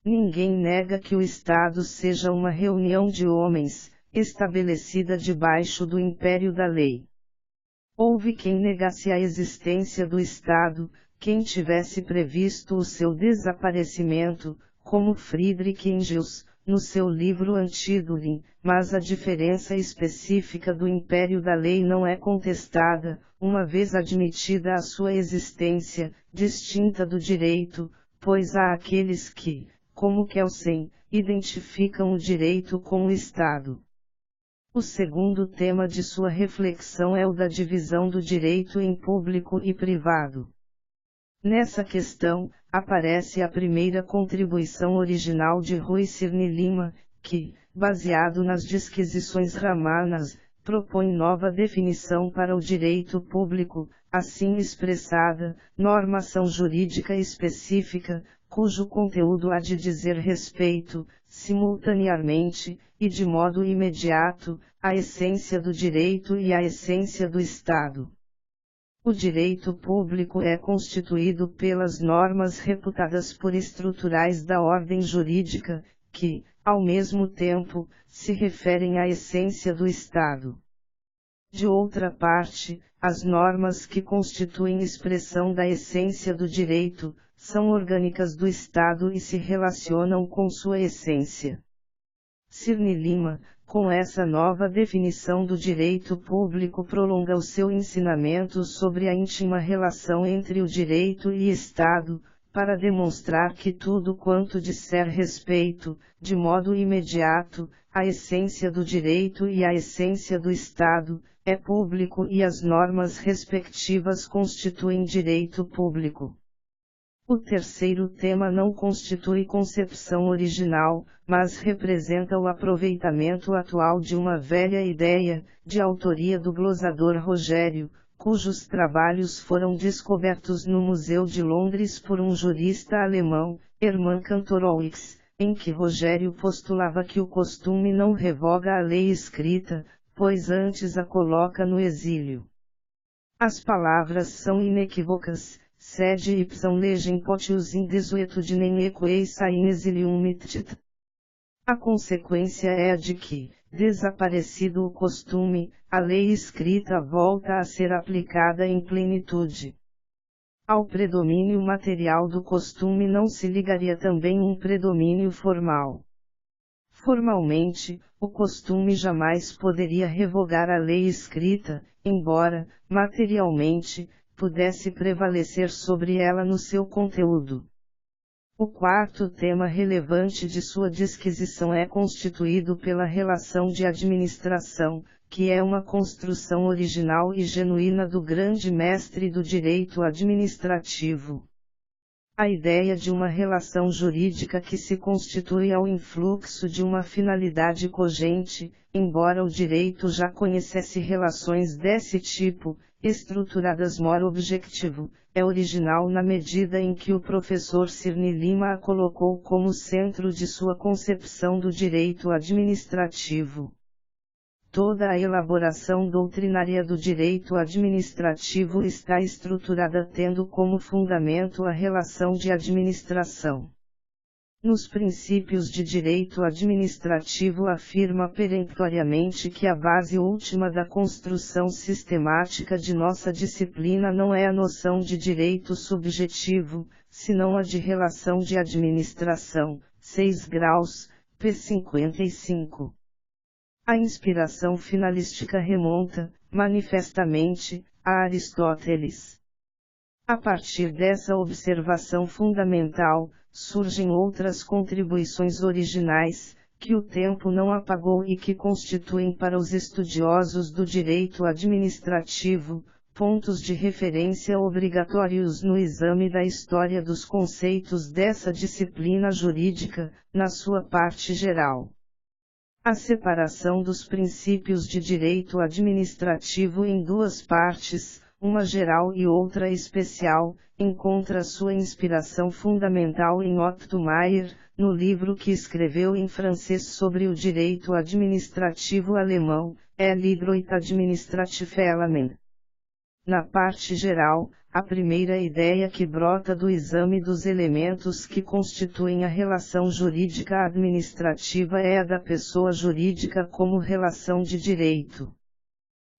Ninguém nega que o Estado seja uma reunião de homens, estabelecida debaixo do império da lei. Houve quem negasse a existência do Estado, quem tivesse previsto o seu desaparecimento, como Friedrich Engels, no seu livro Antidulin, mas a diferença específica do império da lei não é contestada, uma vez admitida a sua existência, distinta do direito, pois há aqueles que, como Kelsen, identificam o direito com o Estado. O segundo tema de sua reflexão é o da divisão do direito em público e privado. Nessa questão, aparece a primeira contribuição original de Rui Cirne Lima, que, baseado nas disquisições ramanas, propõe nova definição para o direito público, assim expressada, normação jurídica específica, cujo conteúdo há de dizer respeito, simultaneamente, e de modo imediato, à essência do direito e à essência do Estado. O direito público é constituído pelas normas reputadas por estruturais da ordem jurídica, que, ao mesmo tempo, se referem à essência do Estado. De outra parte, as normas que constituem expressão da essência do direito, são orgânicas do Estado e se relacionam com sua essência. Cirne Lima, com essa nova definição do direito público, prolonga o seu ensinamento sobre a íntima relação entre o direito e Estado, para demonstrar que tudo quanto disser respeito, de modo imediato, à essência do direito e à essência do Estado, é público e as normas respectivas constituem direito público. O terceiro tema não constitui concepção original, mas representa o aproveitamento atual de uma velha ideia, de autoria do glosador Rogério, cujos trabalhos foram descobertos no Museu de Londres por um jurista alemão, Hermann Kantorowicz, em que Rogério postulava que o costume não revoga a lei escrita, pois antes a coloca no exílio. As palavras são inequívocas. Sed ipsam legem potius in desuetudinem equeissa in exilium mittit. A consequência é a de que, desaparecido o costume, a lei escrita volta a ser aplicada em plenitude. Ao predomínio material do costume não se ligaria também um predomínio formal. Formalmente, o costume jamais poderia revogar a lei escrita, embora, materialmente, pudesse prevalecer sobre ela no seu conteúdo. O quarto tema relevante de sua disquisição é constituído pela relação de administração, que é uma construção original e genuína do grande mestre do direito administrativo. A ideia de uma relação jurídica que se constitui ao influxo de uma finalidade cogente, embora o direito já conhecesse relações desse tipo, estruturadas moro objetivo, é original na medida em que o professor Cirne Lima a colocou como centro de sua concepção do direito administrativo. Toda a elaboração doutrinária do direito administrativo está estruturada tendo como fundamento a relação de administração. Nos princípios de direito administrativo afirma peremptoriamente que a base última da construção sistemática de nossa disciplina não é a noção de direito subjetivo, senão a de relação de administração, 6 graus, p. 55. A inspiração finalística remonta, manifestamente, a Aristóteles. A partir dessa observação fundamental, surgem outras contribuições originais, que o tempo não apagou e que constituem para os estudiosos do direito administrativo, pontos de referência obrigatórios no exame da história dos conceitos dessa disciplina jurídica, na sua parte geral. A separação dos princípios de direito administrativo em duas partes, uma geral e outra especial, encontra sua inspiração fundamental em Otto Meyer, no livro que escreveu em francês sobre o direito administrativo alemão, Le droit administratif allemand. Na parte geral, a primeira ideia que brota do exame dos elementos que constituem a relação jurídica administrativa é a da pessoa jurídica como relação de direito.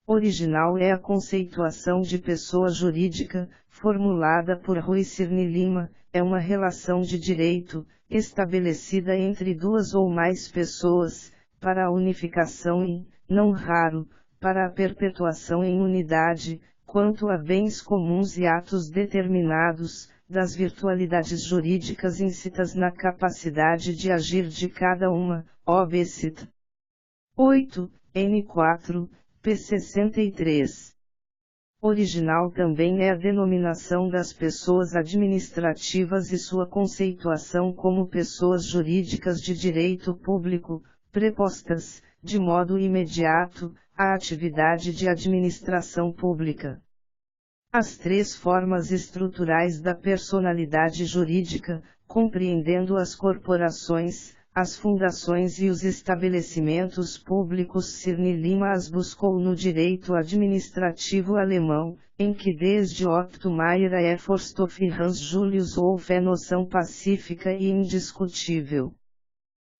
Original é a conceituação de pessoa jurídica, formulada por Rui Cirne Lima, é uma relação de direito, estabelecida entre duas ou mais pessoas, para a unificação e, não raro, para a perpetuação em unidade, quanto a bens comuns e atos determinados, das virtualidades jurídicas inscritas na capacidade de agir de cada uma, obcit. 8, N4, p. 63. Original também é a denominação das pessoas administrativas e sua conceituação como pessoas jurídicas de direito público, prepostas, de modo imediato, à atividade de administração pública. As três formas estruturais da personalidade jurídica, compreendendo as corporações, as fundações e os estabelecimentos públicos, Cirne Lima as buscou no direito administrativo alemão, em que desde Otto Meyer a Forstoff e Hans Julius Wolff é noção pacífica e indiscutível.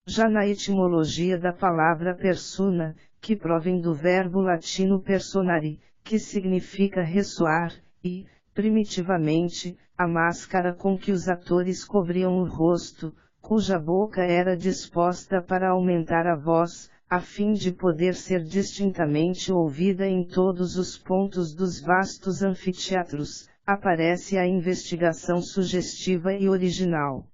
Já na etimologia da palavra persona, que provém do verbo latino personare, que significa ressoar, e, primitivamente, a máscara com que os atores cobriam o rosto, cuja boca era disposta para aumentar a voz, a fim de poder ser distintamente ouvida em todos os pontos dos vastos anfiteatros, aparece a investigação sugestiva e original.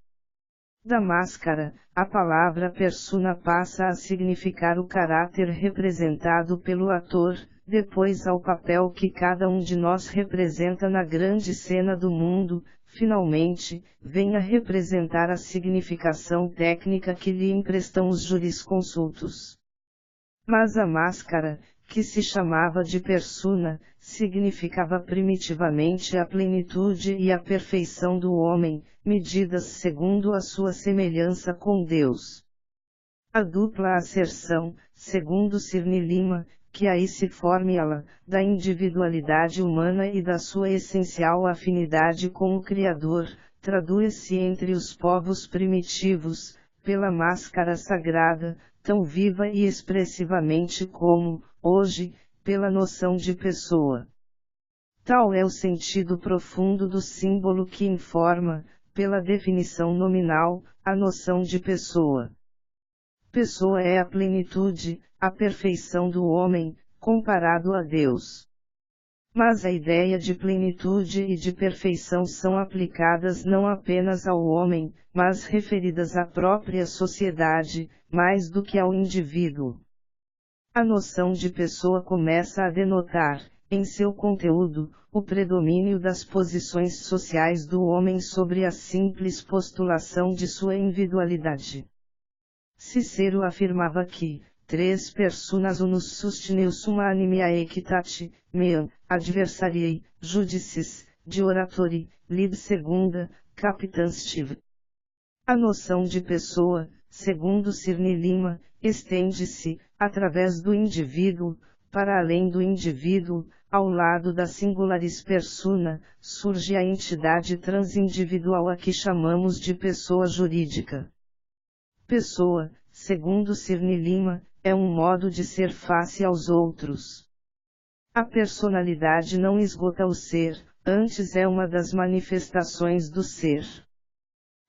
Da máscara, a palavra persona passa a significar o caráter representado pelo ator, depois ao papel que cada um de nós representa na grande cena do mundo, finalmente, vem a representar a significação técnica que lhe emprestam os jurisconsultos. Mas a máscara, que se chamava de persona, significava primitivamente a plenitude e a perfeição do homem, medidas segundo a sua semelhança com Deus. A dupla asserção, segundo Cirne Lima, que aí se forma da individualidade humana e da sua essencial afinidade com o Criador, traduz-se entre os povos primitivos, pela máscara sagrada, tão viva e expressivamente como, hoje, pela noção de pessoa. Tal é o sentido profundo do símbolo que informa, pela definição nominal, a noção de pessoa. Pessoa é a plenitude, a perfeição do homem, comparado a Deus. Mas a ideia de plenitude e de perfeição são aplicadas não apenas ao homem, mas referidas à própria sociedade, mais do que ao indivíduo. A noção de pessoa começa a denotar, em seu conteúdo, o predomínio das posições sociais do homem sobre a simples postulação de sua individualidade. Cicero afirmava que, tres personas unus sustineus summa animia equitate, meam, adversariae, judicis, de oratori, lib segunda, capitanstiv. A noção de pessoa, segundo Cirne Lima, estende-se, através do indivíduo, para além do indivíduo, ao lado da singularis persona, surge a entidade transindividual a que chamamos de pessoa jurídica. Pessoa, segundo Cirne Lima, é um modo de ser face aos outros. A personalidade não esgota o ser, antes é uma das manifestações do ser.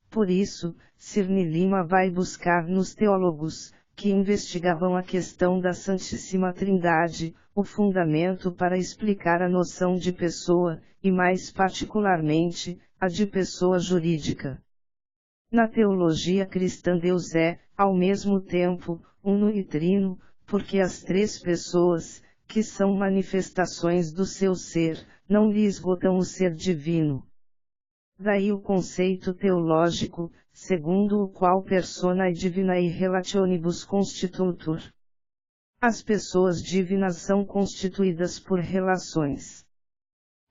Por isso, Cirne Lima vai buscar nos teólogos, que investigavam a questão da Santíssima Trindade, o fundamento para explicar a noção de pessoa, e mais particularmente, a de pessoa jurídica. Na teologia cristã Deus é, ao mesmo tempo, uno e trino, porque as três pessoas, que são manifestações do seu ser, não lhe esgotam o ser divino. Daí o conceito teológico, segundo o qual personae divinae relationibus constitutur. As pessoas divinas são constituídas por relações.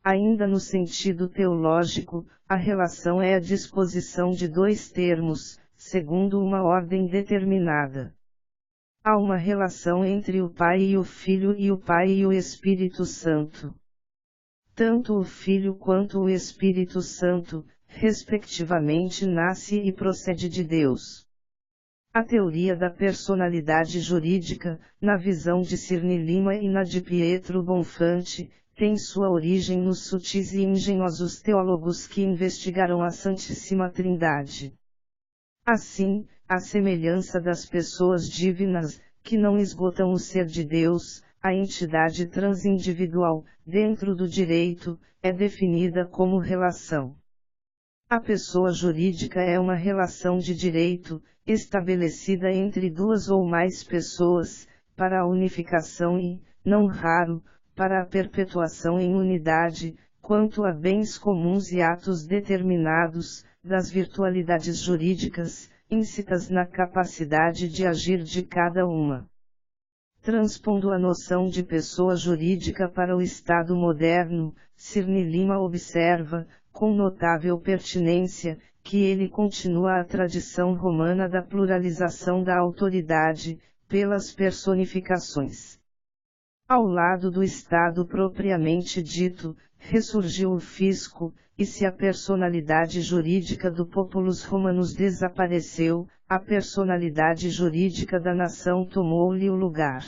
Ainda no sentido teológico, a relação é a disposição de dois termos, segundo uma ordem determinada. Há uma relação entre o Pai e o Filho e o Pai e o Espírito Santo. Tanto o Filho quanto o Espírito Santo, respectivamente, nasce e procede de Deus. A teoria da personalidade jurídica, na visão de Cirne Lima e na de Pietro Bonfante, tem sua origem nos sutis e engenhosos teólogos que investigaram a Santíssima Trindade. Assim, à semelhança das pessoas divinas, que não esgotam o ser de Deus, a entidade transindividual, dentro do direito, é definida como relação. A pessoa jurídica é uma relação de direito, estabelecida entre duas ou mais pessoas, para a unificação e, não raro, para a perpetuação em unidade, quanto a bens comuns e atos determinados, das virtualidades jurídicas, íncitas na capacidade de agir de cada uma. Transpondo a noção de pessoa jurídica para o Estado moderno, Cirne Lima observa, com notável pertinência, que ele continua a tradição romana da pluralização da autoridade, pelas personificações. Ao lado do Estado propriamente dito, ressurgiu o fisco, e se a personalidade jurídica do populus romanus desapareceu, a personalidade jurídica da nação tomou-lhe o lugar.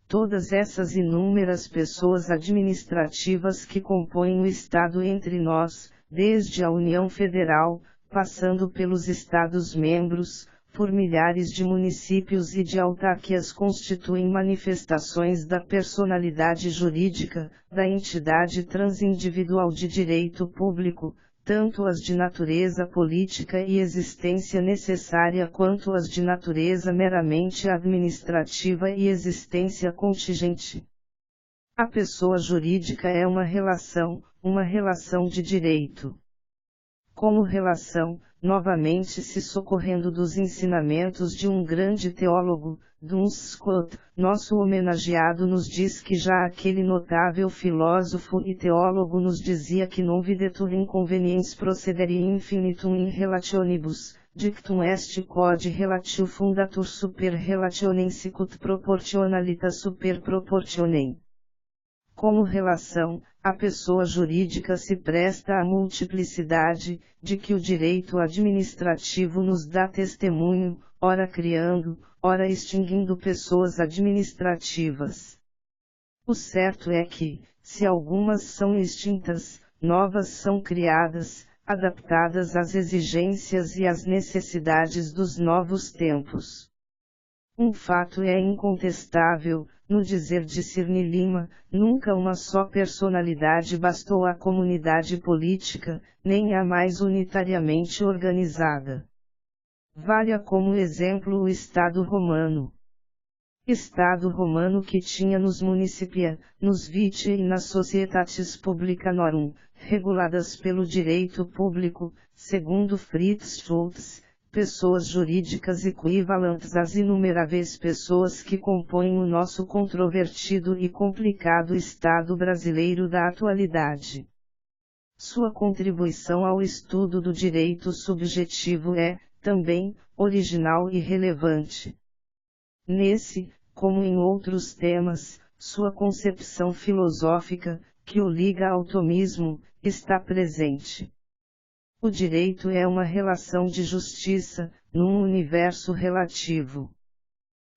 Todas essas inúmeras pessoas administrativas que compõem o Estado entre nós, desde a União Federal, passando pelos Estados-membros, por milhares de municípios e de autarquias constituem manifestações da personalidade jurídica, da entidade transindividual de direito público, tanto as de natureza política e existência necessária quanto as de natureza meramente administrativa e existência contingente. A pessoa jurídica é uma relação de direito. Como relação, novamente se socorrendo dos ensinamentos de um grande teólogo, Duns Scotus, nosso homenageado nos diz que já aquele notável filósofo e teólogo nos dizia que non videtur inconveniens procedere infinitum in relationibus, dictum est quod relatio fundatur super relationem sicut proportionalitas super proportionem. Como relação, a pessoa jurídica se presta à multiplicidade, de que o direito administrativo nos dá testemunho, ora criando, ora extinguindo pessoas administrativas. O certo é que, se algumas são extintas, novas são criadas, adaptadas às exigências e às necessidades dos novos tempos. Um fato é incontestável, no dizer de Cirne Lima, nunca uma só personalidade bastou à comunidade política, nem a mais unitariamente organizada. Valha como exemplo o Estado romano. Estado romano que tinha nos municipia, nos vitia e nas societatis publicanorum, reguladas pelo direito público, segundo Fritz Schultz, pessoas jurídicas equivalentes às inumeráveis pessoas que compõem o nosso controvertido e complicado Estado brasileiro da atualidade. Sua contribuição ao estudo do direito subjetivo é, também, original e relevante. Nesse, como em outros temas, sua concepção filosófica, que o liga ao tomismo, está presente. O direito é uma relação de justiça, num universo relativo.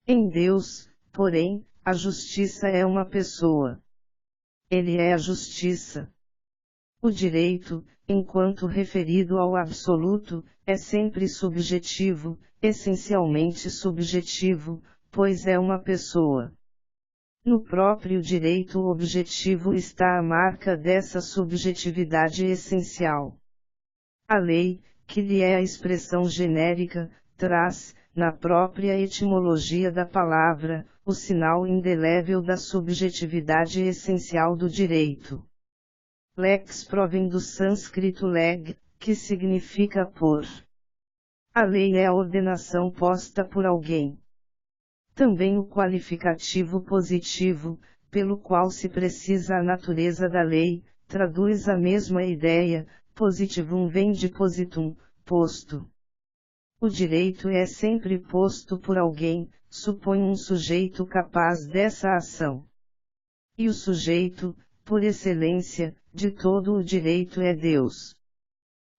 Em Deus, porém, a justiça é uma pessoa. Ele é a justiça. O direito, enquanto referido ao absoluto, é sempre subjetivo, essencialmente subjetivo, pois é uma pessoa. No próprio direito objetivo está a marca dessa subjetividade essencial. A lei, que lhe é a expressão genérica, traz, na própria etimologia da palavra, o sinal indelével da subjetividade essencial do direito. Lex provém do sânscrito leg, que significa por. A lei é a ordenação posta por alguém. Também o qualificativo positivo, pelo qual se precisa a natureza da lei, traduz a mesma ideia. Positivum vem de positum, posto. O direito é sempre posto por alguém, supõe um sujeito capaz dessa ação. E o sujeito, por excelência, de todo o direito é Deus.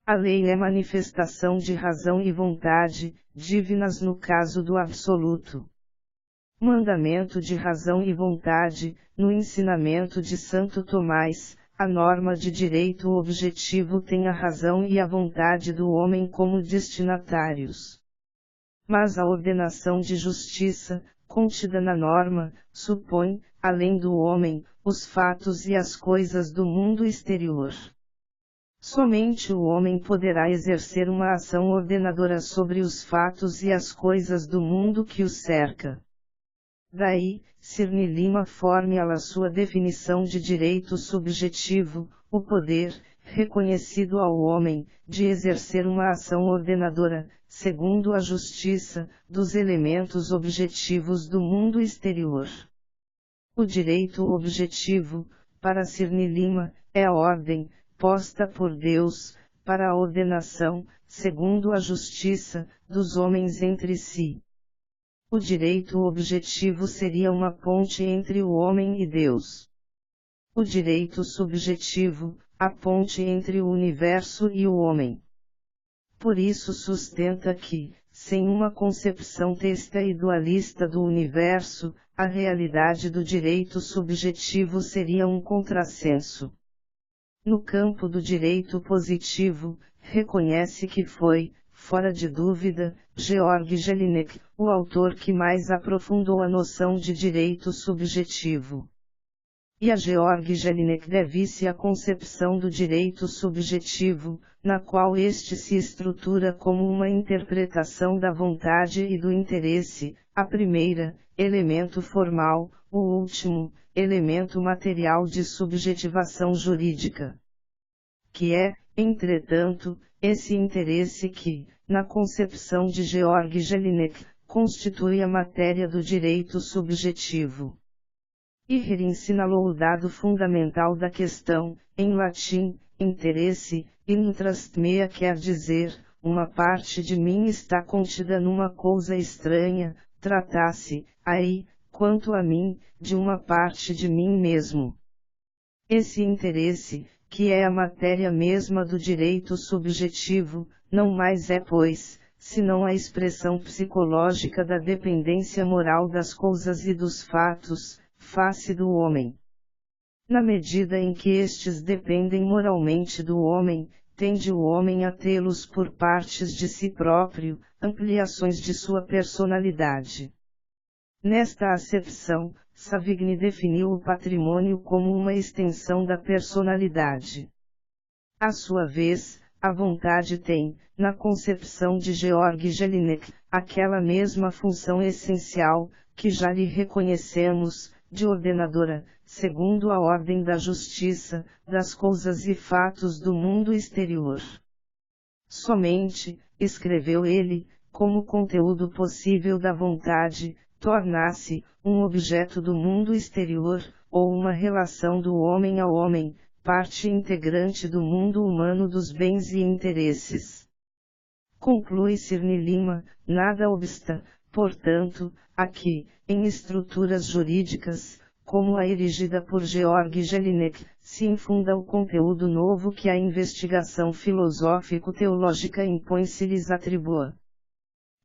A lei é manifestação de razão e vontade, divinas no caso do absoluto. Mandamento de razão e vontade, no ensinamento de Santo Tomás. A norma de direito objetivo tem a razão e a vontade do homem como destinatários. Mas a ordenação de justiça, contida na norma, supõe, além do homem, os fatos e as coisas do mundo exterior. Somente o homem poderá exercer uma ação ordenadora sobre os fatos e as coisas do mundo que o cerca. Daí, Cirne Lima formula a sua definição de direito subjetivo, o poder, reconhecido ao homem, de exercer uma ação ordenadora, segundo a justiça, dos elementos objetivos do mundo exterior. O direito objetivo, para Cirne Lima, é a ordem, posta por Deus, para a ordenação, segundo a justiça, dos homens entre si. O direito objetivo seria uma ponte entre o homem e Deus. O direito subjetivo, a ponte entre o universo e o homem. Por isso sustenta que, sem uma concepção testa e dualista do universo, a realidade do direito subjetivo seria um contrassenso. No campo do direito positivo, reconhece que foi fora de dúvida, Georg Jelinek, o autor que mais aprofundou a noção de direito subjetivo. E a Georg Jelinek deve-se à concepção do direito subjetivo, na qual este se estrutura como uma interpretação da vontade e do interesse, a primeira, elemento formal, o último, elemento material de subjetivação jurídica. Que é, entretanto, esse interesse que, na concepção de Georg Jelinek, constitui a matéria do direito subjetivo. Ihrer ensinalou o dado fundamental da questão, em latim, interesse, interest mea quer dizer, uma parte de mim está contida numa coisa estranha, trata-se, aí, quanto a mim, de uma parte de mim mesmo. Esse interesse, que é a matéria mesma do direito subjetivo, não mais é, pois, senão a expressão psicológica da dependência moral das coisas e dos fatos, face do homem. Na medida em que estes dependem moralmente do homem, tende o homem a tê-los por partes de si próprio, ampliações de sua personalidade. Nesta acepção, Savigny definiu o patrimônio como uma extensão da personalidade. À sua vez, a vontade tem, na concepção de Georg Jelinek, aquela mesma função essencial, que já lhe reconhecemos, de ordenadora, segundo a ordem da justiça, das coisas e fatos do mundo exterior. Somente, escreveu ele, como conteúdo possível da vontade, torna-se um objeto do mundo exterior, ou uma relação do homem ao homem, parte integrante do mundo humano dos bens e interesses. Conclui Cirne Lima, nada obsta, portanto, aqui, em estruturas jurídicas, como a erigida por Georg Jelinek, se infunda o conteúdo novo que a investigação filosófico-teológica impõe-se-lhes atribua.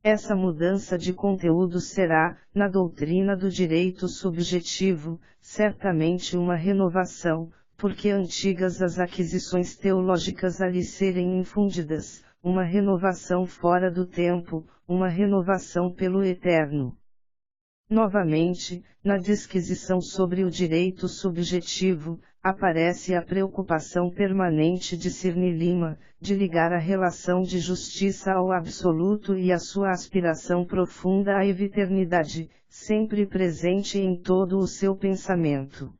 Essa mudança de conteúdo será, na doutrina do direito subjetivo, certamente uma renovação, porque antigas as aquisições teológicas a lhe serem infundidas, uma renovação fora do tempo, uma renovação pelo eterno. Novamente, na disquisição sobre o direito subjetivo, aparece a preocupação permanente de Cirne Lima, de ligar a relação de justiça ao absoluto e a sua aspiração profunda à eviternidade, sempre presente em todo o seu pensamento.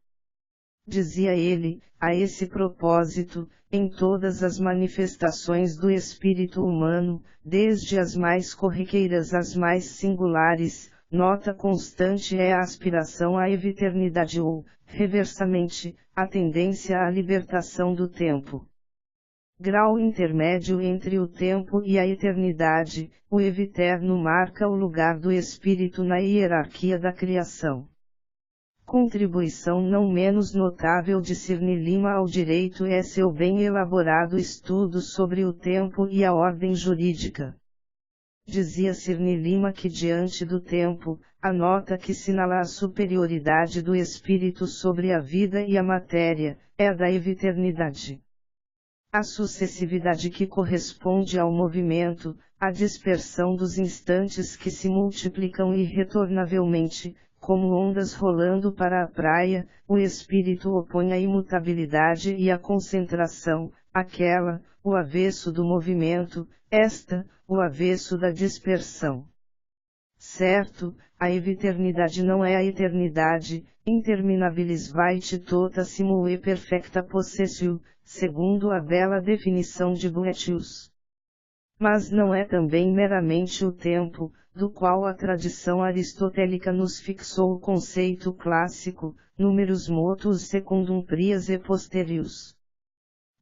Dizia ele, a esse propósito, em todas as manifestações do espírito humano, desde as mais corriqueiras às mais singulares, nota constante é a aspiração à eviternidade ou, reversamente, a tendência à libertação do tempo. Grau intermédio entre o tempo e a eternidade, o eviterno marca o lugar do espírito na hierarquia da criação. Contribuição não menos notável de Cirne Lima ao direito é seu bem elaborado estudo sobre o tempo e a ordem jurídica. Dizia Cirne Lima que diante do tempo, a nota que sinala a superioridade do espírito sobre a vida e a matéria, é a da eviternidade. A sucessividade que corresponde ao movimento, a dispersão dos instantes que se multiplicam irretornavelmente, como ondas rolando para a praia, o espírito opõe a imutabilidade e a concentração, aquela, o avesso do movimento, esta, o avesso da dispersão. Certo, a eviternidade não é a eternidade, interminabilis vait tota simul e perfecta possessio, segundo a bela definição de Boethius. Mas não é também meramente o tempo, do qual a tradição aristotélica nos fixou o conceito clássico, numerus motus secundum prias e posterius.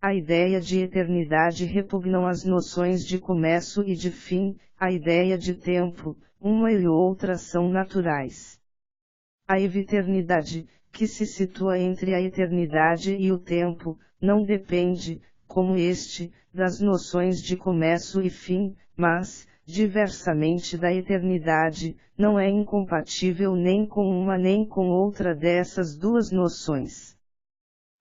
A ideia de eternidade repugnam as noções de começo e de fim, a ideia de tempo, uma e outra são naturais. A eviternidade, que se situa entre a eternidade e o tempo, não depende, como este, das noções de começo e fim, mas, diversamente da eternidade, não é incompatível nem com uma nem com outra dessas duas noções.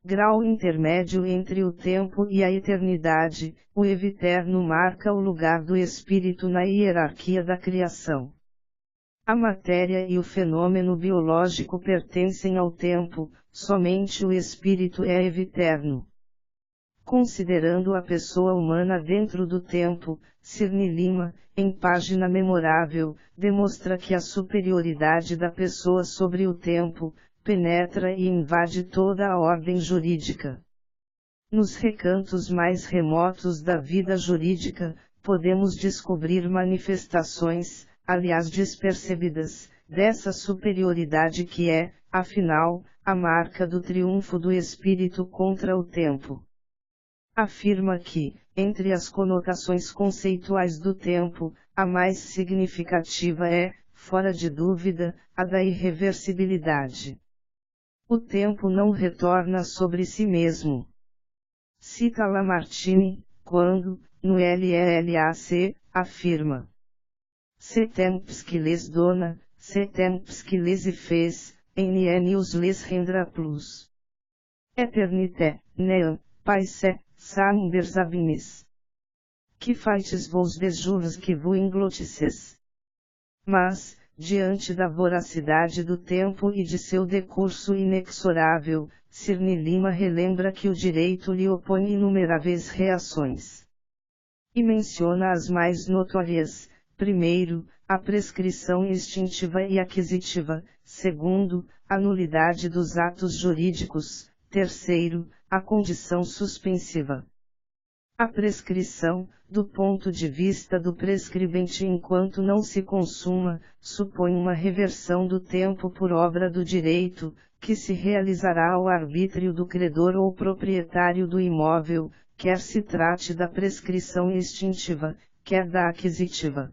grau intermédio entre o tempo e a eternidade, o eviterno marca o lugar do espírito na hierarquia da criação. A matéria e o fenômeno biológico pertencem ao tempo, somente o espírito é eviterno. Considerando a pessoa humana dentro do tempo, Cirne Lima, em Página Memorável, demonstra que a superioridade da pessoa sobre o tempo, penetra e invade toda a ordem jurídica. Nos recantos mais remotos da vida jurídica, podemos descobrir manifestações, aliás despercebidas, dessa superioridade que é, afinal, a marca do triunfo do espírito contra o tempo. Afirma que, entre as conotações conceituais do tempo, a mais significativa é, fora de dúvida, a da irreversibilidade. O tempo não retorna sobre si mesmo. Cita Lamartine, quando, no LELAC, afirma: Ce temps qui les donna, ce temps qui les fez, en us les rendra plus. Eternité, neam, paise, sanders avinis. Que faites vos des jours que vous englotisses. Mas, diante da voracidade do tempo e de seu decurso inexorável, Cirne Lima relembra que o direito lhe opõe inumeráveis reações. E menciona as mais notórias: primeiro, a prescrição instintiva e aquisitiva; segundo, a nulidade dos atos jurídicos; terceiro, a condição suspensiva. A prescrição, do ponto de vista do prescrevente enquanto não se consuma, supõe uma reversão do tempo por obra do direito, que se realizará ao arbítrio do credor ou proprietário do imóvel, quer se trate da prescrição instintiva, quer da aquisitiva.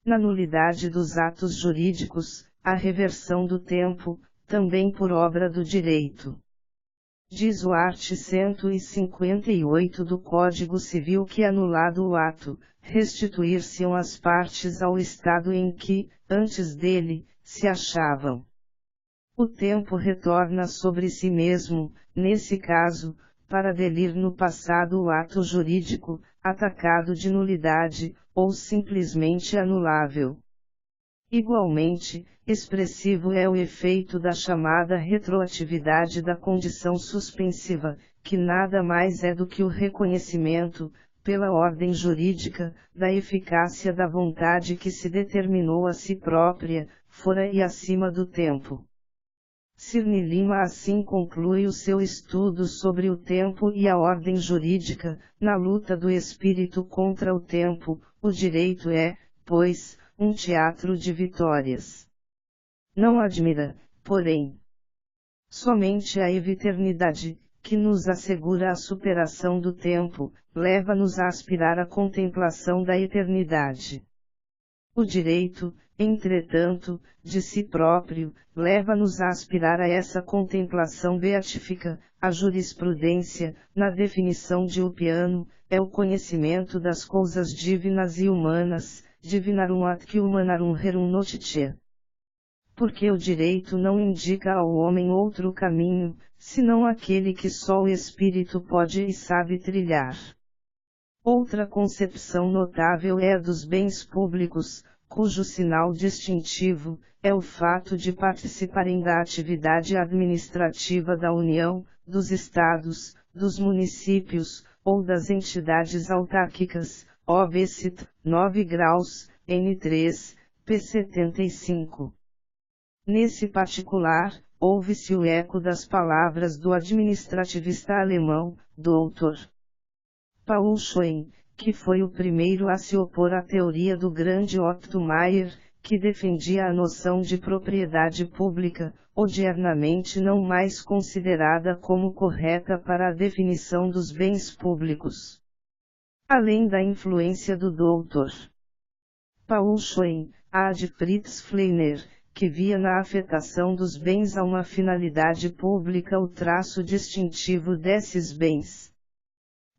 Na nulidade dos atos jurídicos, a reversão do tempo, também por obra do direito. Diz o art. 158 do Código Civil que, anulado o ato, restituir-se-ão as partes ao estado em que, antes dele, se achavam. O tempo retorna sobre si mesmo, nesse caso, para delir no passado o ato jurídico, atacado de nulidade, ou simplesmente anulável. Igualmente, expressivo é o efeito da chamada retroatividade da condição suspensiva, que nada mais é do que o reconhecimento, pela ordem jurídica, da eficácia da vontade que se determinou a si própria, fora e acima do tempo. Cirne Lima assim conclui o seu estudo sobre o tempo e a ordem jurídica. Na luta do espírito contra o tempo, o direito é, pois, um teatro de vitórias. Não admira, porém, somente a eviternidade, que nos assegura a superação do tempo, leva-nos a aspirar à contemplação da eternidade. O direito, entretanto, de si próprio, leva-nos a aspirar a essa contemplação beatífica. A jurisprudência, na definição de Ulpiano, é o conhecimento das coisas divinas e humanas, divinarum ad humanarum rerum notitia. Porque o direito não indica ao homem outro caminho, senão aquele que só o espírito pode e sabe trilhar. Outra concepção notável é a dos bens públicos, cujo sinal distintivo é o fato de participarem da atividade administrativa da União, dos Estados, dos municípios, ou das entidades autárquicas, OB-CIT, 9 graus, N3, P75. Nesse particular, ouve-se o eco das palavras do administrativista alemão, Dr. Paul Schoen, que foi o primeiro a se opor à teoria do grande Otto Mayer, que defendia a noção de propriedade pública, odiernamente não mais considerada como correta para a definição dos bens públicos. Além da influência do Dr. Paul Schoen, há de Fritz Fleiner, que via na afetação dos bens a uma finalidade pública o traço distintivo desses bens.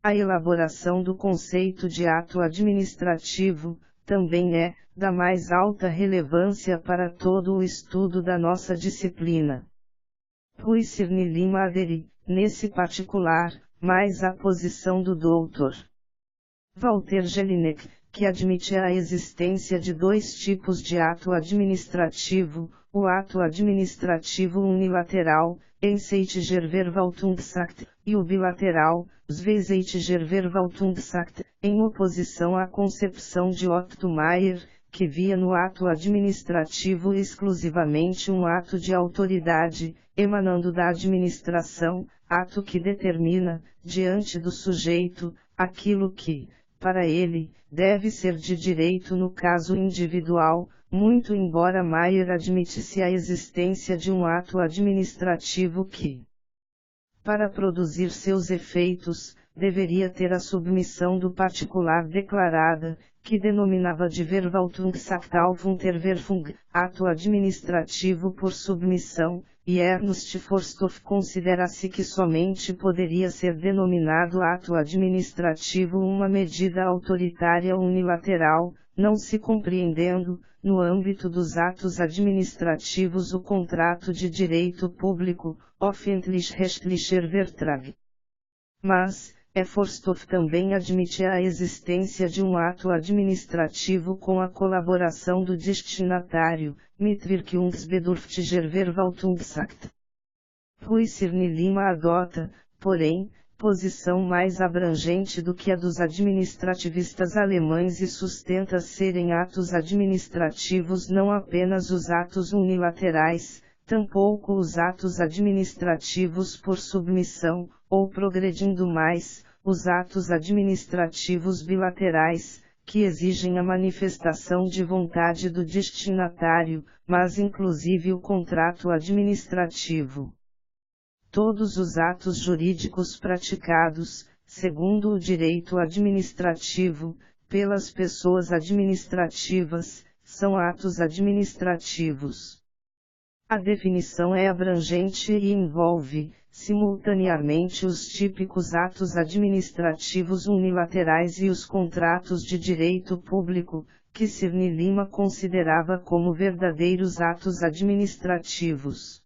A elaboração do conceito de ato administrativo, também é, da mais alta relevância para todo o estudo da nossa disciplina. Rui Cirne Lima aderi, nesse particular, mais a posição do Dr. Walter Jelinek, que admite a existência de dois tipos de ato administrativo, o ato administrativo unilateral, Einseitigerverwaltungsakt, e o bilateral, Zweiseitigerverwaltungsakt, em oposição à concepção de Otto Meyer, que via no ato administrativo exclusivamente um ato de autoridade, emanando da administração, ato que determina, diante do sujeito, aquilo que, para ele, deve ser de direito no caso individual, muito embora Meyer admitisse a existência de um ato administrativo que, para produzir seus efeitos, deveria ter a submissão do particular declarada, que denominava de Verwaltungsakt auf Unterwerfung, ato administrativo por submissão, e Ernst Forsthoff considera-se que somente poderia ser denominado ato administrativo uma medida autoritária unilateral, não se compreendendo, no âmbito dos atos administrativos o contrato de direito público, Öffentlich-rechtlicher Vertrag. Mas, Forsthoff também admite a existência de um ato administrativo com a colaboração do destinatário, Mitwirkungsbedürftiger Verwaltungsakt. Rui Cirne Lima adota, porém, posição mais abrangente do que a dos administrativistas alemães e sustenta serem atos administrativos não apenas os atos unilaterais, tampouco os atos administrativos por submissão, ou progredindo mais, os atos administrativos bilaterais, que exigem a manifestação de vontade do destinatário, mas inclusive o contrato administrativo. Todos os atos jurídicos praticados, segundo o direito administrativo, pelas pessoas administrativas, são atos administrativos. A definição é abrangente e envolve, simultaneamente os típicos atos administrativos unilaterais e os contratos de direito público, que Cirne Lima considerava como verdadeiros atos administrativos.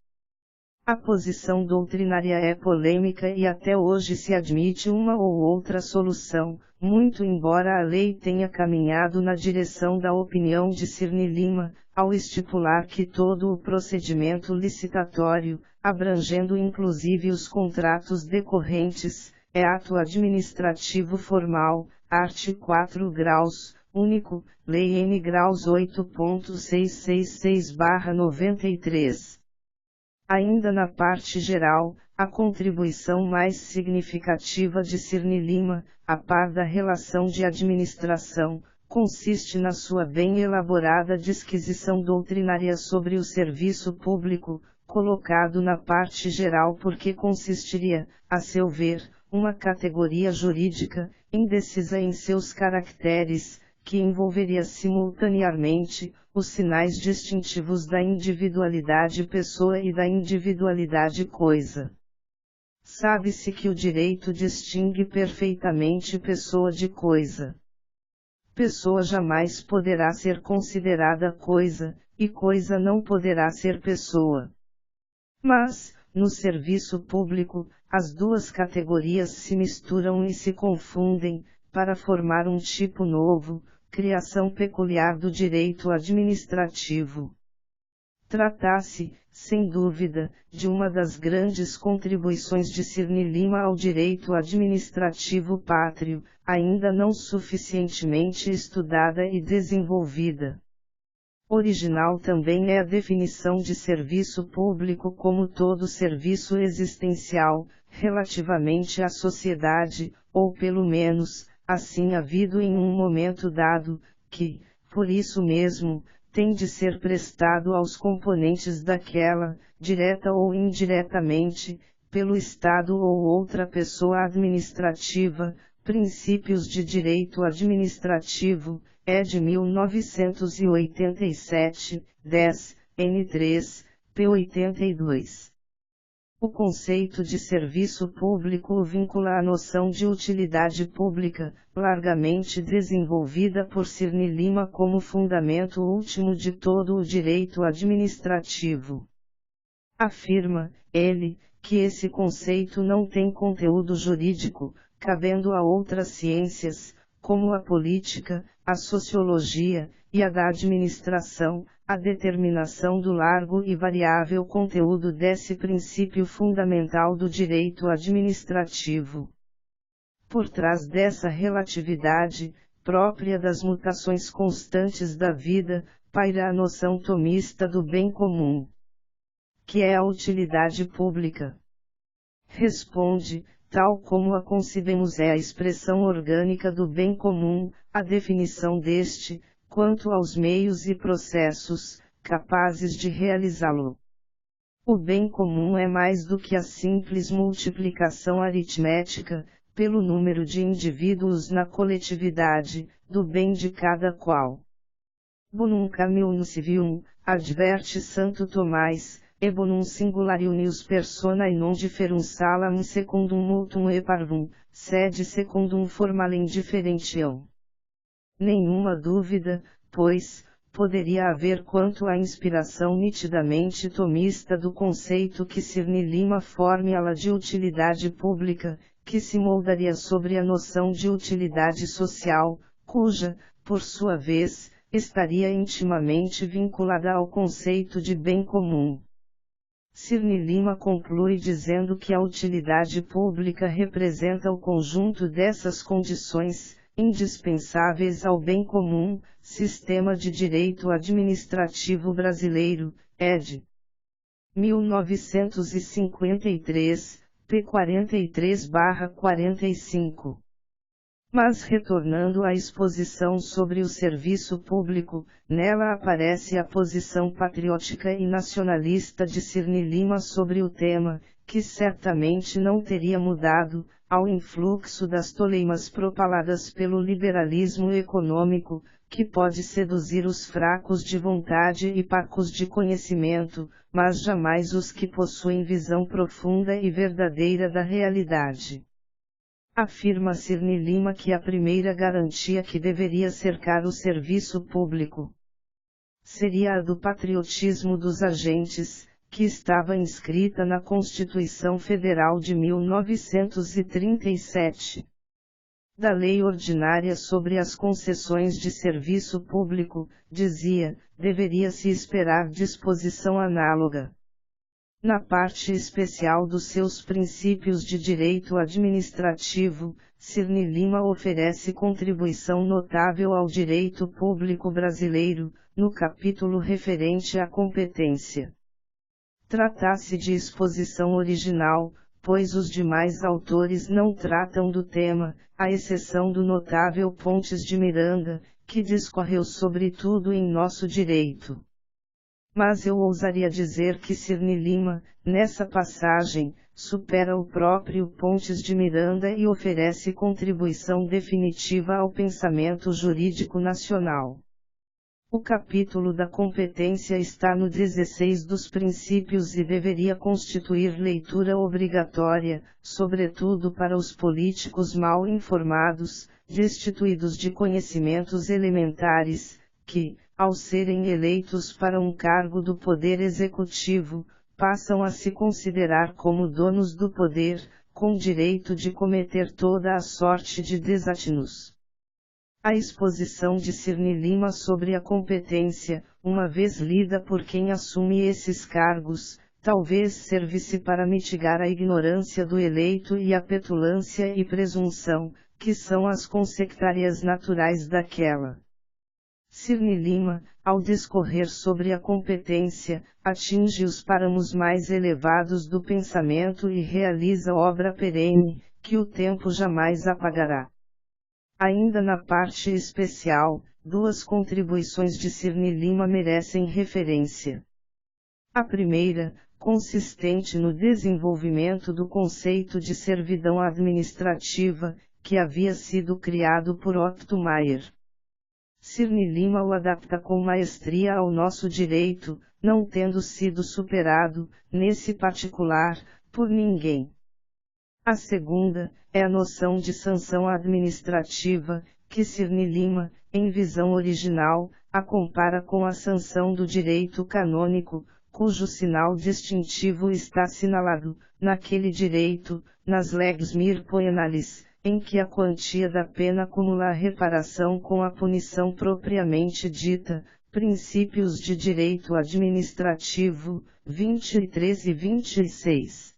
A posição doutrinária é polêmica e até hoje se admite uma ou outra solução, muito embora a lei tenha caminhado na direção da opinião de Cirne Lima, ao estipular que todo o procedimento licitatório, abrangendo inclusive os contratos decorrentes, é ato administrativo formal, art. 4 graus, único, Lei N. Graus 8.666/93. Ainda na parte geral, a contribuição mais significativa de Cirne Lima, a par da relação de administração, consiste na sua bem elaborada disquisição doutrinária sobre o serviço público, colocado na parte geral porque consistiria, a seu ver, uma categoria jurídica, indecisa em seus caracteres, que envolveria simultaneamente, os sinais distintivos da individualidade pessoa e da individualidade coisa. Sabe-se que o direito distingue perfeitamente pessoa de coisa. Pessoa jamais poderá ser considerada coisa, e coisa não poderá ser pessoa. Mas, no serviço público, as duas categorias se misturam e se confundem, para formar um tipo novo, criação peculiar do direito administrativo. Trata-se, sem dúvida, de uma das grandes contribuições de Cirne Lima ao direito administrativo pátrio, ainda não suficientemente estudada e desenvolvida. Original também é a definição de serviço público como todo serviço existencial, relativamente à sociedade, ou pelo menos, assim havido em um momento dado, que, por isso mesmo, tem de ser prestado aos componentes daquela, direta ou indiretamente, pelo Estado ou outra pessoa administrativa, Princípios de Direito Administrativo, ed. 1987, 10, N3, p. 82. O conceito de serviço público vincula a noção de utilidade pública, largamente desenvolvida por Cirne Lima como fundamento último de todo o direito administrativo. Afirma, ele, que esse conceito não tem conteúdo jurídico, cabendo a outras ciências, como a política, a sociologia, e a da administração, a determinação do largo e variável conteúdo desse princípio fundamental do direito administrativo. Por trás dessa relatividade, própria das mutações constantes da vida, paira a noção tomista do bem comum. Que é a utilidade pública? Responde, tal como a concebemos é a expressão orgânica do bem comum, a definição deste, quanto aos meios e processos, capazes de realizá-lo. O bem comum é mais do que a simples multiplicação aritmética, pelo número de indivíduos na coletividade, do bem de cada qual. Bonum camillum civium, adverte Santo Tomás, e bonum singularius personae non differum salam secundum multum e parvum, sed secundum formalem differentiam. Nenhuma dúvida, pois, poderia haver quanto à inspiração nitidamente tomista do conceito que Cirne Lima forme-la de utilidade pública, que se moldaria sobre a noção de utilidade social, cuja, por sua vez, estaria intimamente vinculada ao conceito de bem comum. Cirne Lima conclui dizendo que a utilidade pública representa o conjunto dessas condições, indispensáveis ao bem comum, Sistema de Direito Administrativo Brasileiro, ed. 1953, p. 43/45. Mas retornando à exposição sobre o serviço público, nela aparece a posição patriótica e nacionalista de Cirne Lima sobre o tema, que certamente não teria mudado, ao influxo das toleimas propaladas pelo liberalismo econômico, que pode seduzir os fracos de vontade e parcos de conhecimento, mas jamais os que possuem visão profunda e verdadeira da realidade. Afirma Cirne Lima que a primeira garantia que deveria cercar o serviço público seria a do patriotismo dos agentes, que estava inscrita na Constituição Federal de 1937. Da Lei Ordinária sobre as Concessões de Serviço Público, dizia, deveria-se esperar disposição análoga. Na parte especial dos seus princípios de direito administrativo, Cirne Lima oferece contribuição notável ao direito público brasileiro, no capítulo referente à competência. Trata-se de exposição original, pois os demais autores não tratam do tema, à exceção do notável Pontes de Miranda, que discorreu sobre tudo em nosso direito. Mas eu ousaria dizer que Cirne Lima, nessa passagem, supera o próprio Pontes de Miranda e oferece contribuição definitiva ao pensamento jurídico nacional. O capítulo da competência está no 16 dos princípios e deveria constituir leitura obrigatória, sobretudo para os políticos mal informados, destituídos de conhecimentos elementares, que, ao serem eleitos para um cargo do poder executivo, passam a se considerar como donos do poder, com direito de cometer toda a sorte de desatinos. A exposição de Cirne Lima sobre a competência, uma vez lida por quem assume esses cargos, talvez servisse para mitigar a ignorância do eleito e a petulância e presunção, que são as consectárias naturais daquela. Cirne Lima, ao discorrer sobre a competência, atinge os paramos mais elevados do pensamento e realiza obra perene, que o tempo jamais apagará. Ainda na parte especial, duas contribuições de Cirne Lima merecem referência. A primeira, consistente no desenvolvimento do conceito de servidão administrativa, que havia sido criado por Otto Mayer. Cirne Lima o adapta com maestria ao nosso direito, não tendo sido superado, nesse particular, por ninguém. A segunda, é a noção de sanção administrativa, que Cirne Lima, em visão original, a compara com a sanção do direito canônico, cujo sinal distintivo está assinalado, naquele direito, nas leges mir poenalis, em que a quantia da pena acumula a reparação com a punição propriamente dita, Princípios de Direito Administrativo, 23 e 26.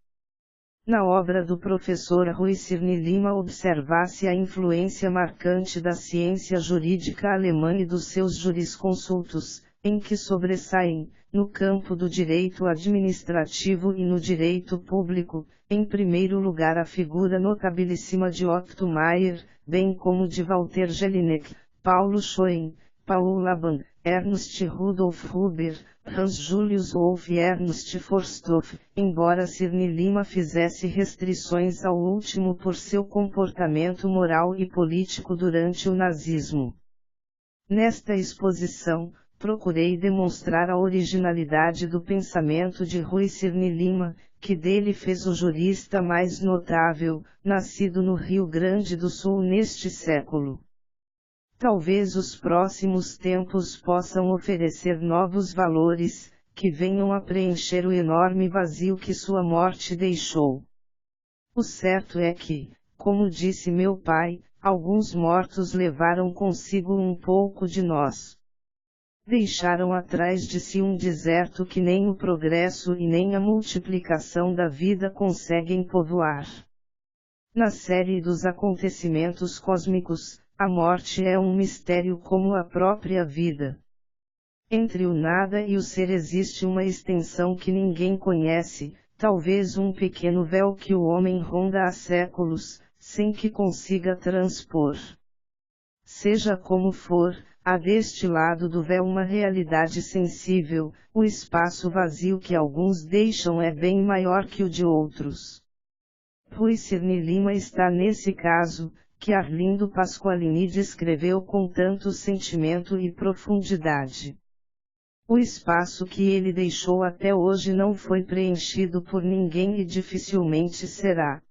Na obra do professor Rui Cirne Lima observa-se a influência marcante da ciência jurídica alemã e dos seus jurisconsultos, em que sobressaem, no campo do direito administrativo e no direito público, em primeiro lugar a figura notabilíssima de Otto Mayer, bem como de Walter Jelinek, Paulo Schoen, Paul Laban, Ernst Rudolf Huber, Hans Julius Wolff e Ernst Forsthoff, embora Cirne Lima fizesse restrições ao último por seu comportamento moral e político durante o nazismo. Nesta exposição, procurei demonstrar a originalidade do pensamento de Rui Cirne Lima, que dele fez o jurista mais notável, nascido no Rio Grande do Sul neste século. Talvez os próximos tempos possam oferecer novos valores, que venham a preencher o enorme vazio que sua morte deixou. O certo é que, como disse meu pai, alguns mortos levaram consigo um pouco de nós. Deixaram atrás de si um deserto que nem o progresso e nem a multiplicação da vida conseguem povoar. Na série dos acontecimentos cósmicos, a morte é um mistério como a própria vida. Entre o nada e o ser existe uma extensão que ninguém conhece, talvez um pequeno véu que o homem ronda há séculos, sem que consiga transpor. Seja como for, há deste lado do véu uma realidade sensível, o espaço vazio que alguns deixam é bem maior que o de outros. Rui Cirne Lima está nesse caso, que Arlindo Pasqualini descreveu com tanto sentimento e profundidade. O espaço que ele deixou até hoje não foi preenchido por ninguém e dificilmente será.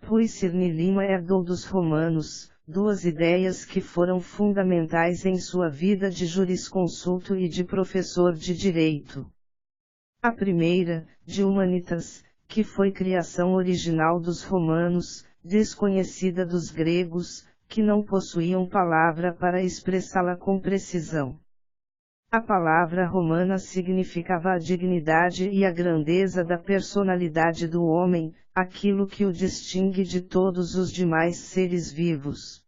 Rui Cirne Lima herdou dos romanos, duas ideias que foram fundamentais em sua vida de jurisconsulto e de professor de direito. A primeira, de humanitas, que foi criação original dos romanos, desconhecida dos gregos, que não possuíam palavra para expressá-la com precisão. A palavra romana significava a dignidade e a grandeza da personalidade do homem, aquilo que o distingue de todos os demais seres vivos.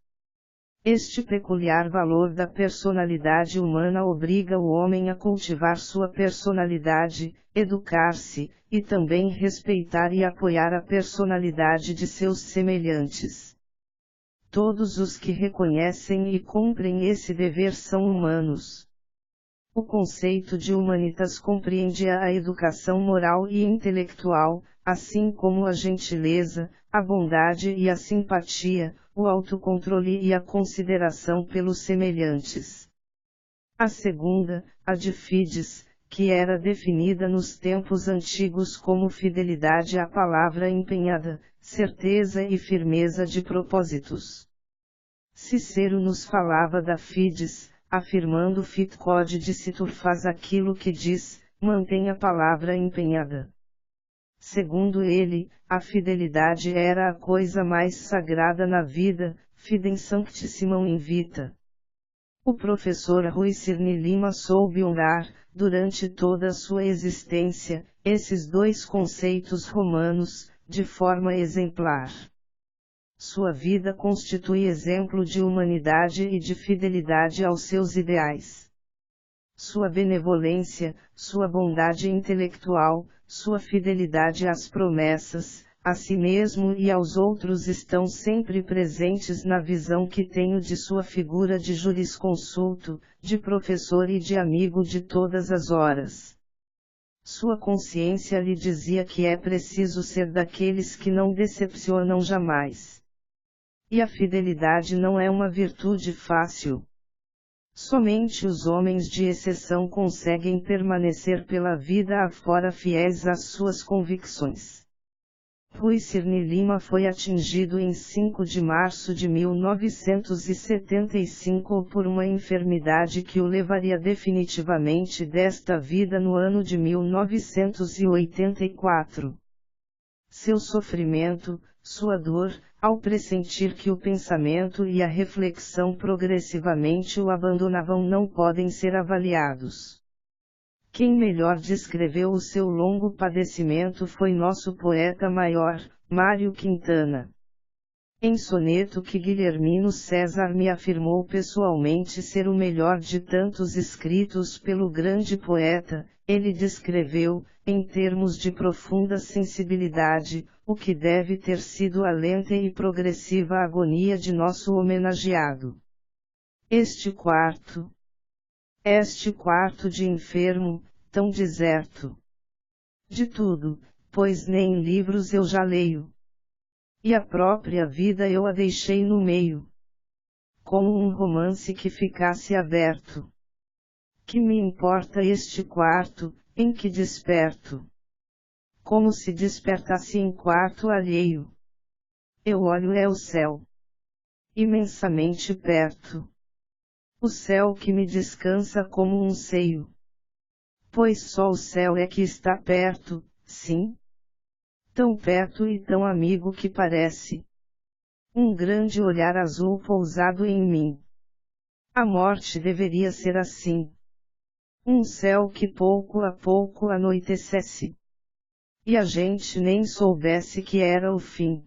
Este peculiar valor da personalidade humana obriga o homem a cultivar sua personalidade, educar-se, e também respeitar e apoiar a personalidade de seus semelhantes. Todos os que reconhecem e cumprem esse dever são humanos. O conceito de humanitas compreende a educação moral e intelectual, assim como a gentileza, a bondade e a simpatia, o autocontrole e a consideração pelos semelhantes. A segunda, a de fides, que era definida nos tempos antigos como fidelidade à palavra empenhada, certeza e firmeza de propósitos. Cicero nos falava da fides, afirmando fit quod dicitur faz aquilo que diz, mantém a palavra empenhada. Segundo ele, a fidelidade era a coisa mais sagrada na vida, fidem sanctissimam in vita. O professor Rui Cirne Lima soube honrar, durante toda a sua existência, esses dois conceitos romanos, de forma exemplar. Sua vida constitui exemplo de humanidade e de fidelidade aos seus ideais. Sua benevolência, sua bondade intelectual, sua fidelidade às promessas, a si mesmo e aos outros estão sempre presentes na visão que tenho de sua figura de jurisconsulto, de professor e de amigo de todas as horas. Sua consciência lhe dizia que é preciso ser daqueles que não decepcionam jamais. E a fidelidade não é uma virtude fácil. Somente os homens de exceção conseguem permanecer pela vida afora fiéis às suas convicções. Rui Cirne Lima foi atingido em 5 de março de 1975 por uma enfermidade que o levaria definitivamente desta vida no ano de 1984. Seu sofrimento, sua dor, ao pressentir que o pensamento e a reflexão progressivamente o abandonavam, não podem ser avaliados. Quem melhor descreveu o seu longo padecimento foi nosso poeta maior, Mário Quintana. Em soneto que Guilhermino César me afirmou pessoalmente ser o melhor de tantos escritos pelo grande poeta, ele descreveu, em termos de profunda sensibilidade, o que deve ter sido a lenta e progressiva agonia de nosso homenageado. Este quarto de enfermo, tão deserto de tudo, pois nem livros eu já leio. E a própria vida eu a deixei no meio. Como um romance que ficasse aberto. Que me importa este quarto, em que desperto? Como se despertasse em quarto alheio. Eu olho é o céu. Imensamente perto. O céu que me descansa como um seio. Pois só o céu é que está perto, sim? Tão perto e tão amigo que parece. Um grande olhar azul pousado em mim. A morte deveria ser assim. Um céu que pouco a pouco anoitecesse. E a gente nem soubesse que era o fim.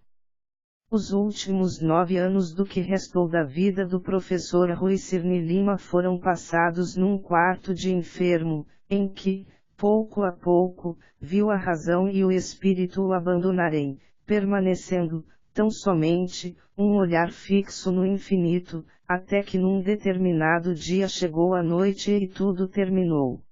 Os últimos 9 anos do que restou da vida do professor Rui Cirne Lima foram passados num quarto de enfermo, em que, pouco a pouco, viu a razão e o espírito o abandonarem, permanecendo, tão somente, um olhar fixo no infinito, até que num determinado dia chegou a noite e tudo terminou.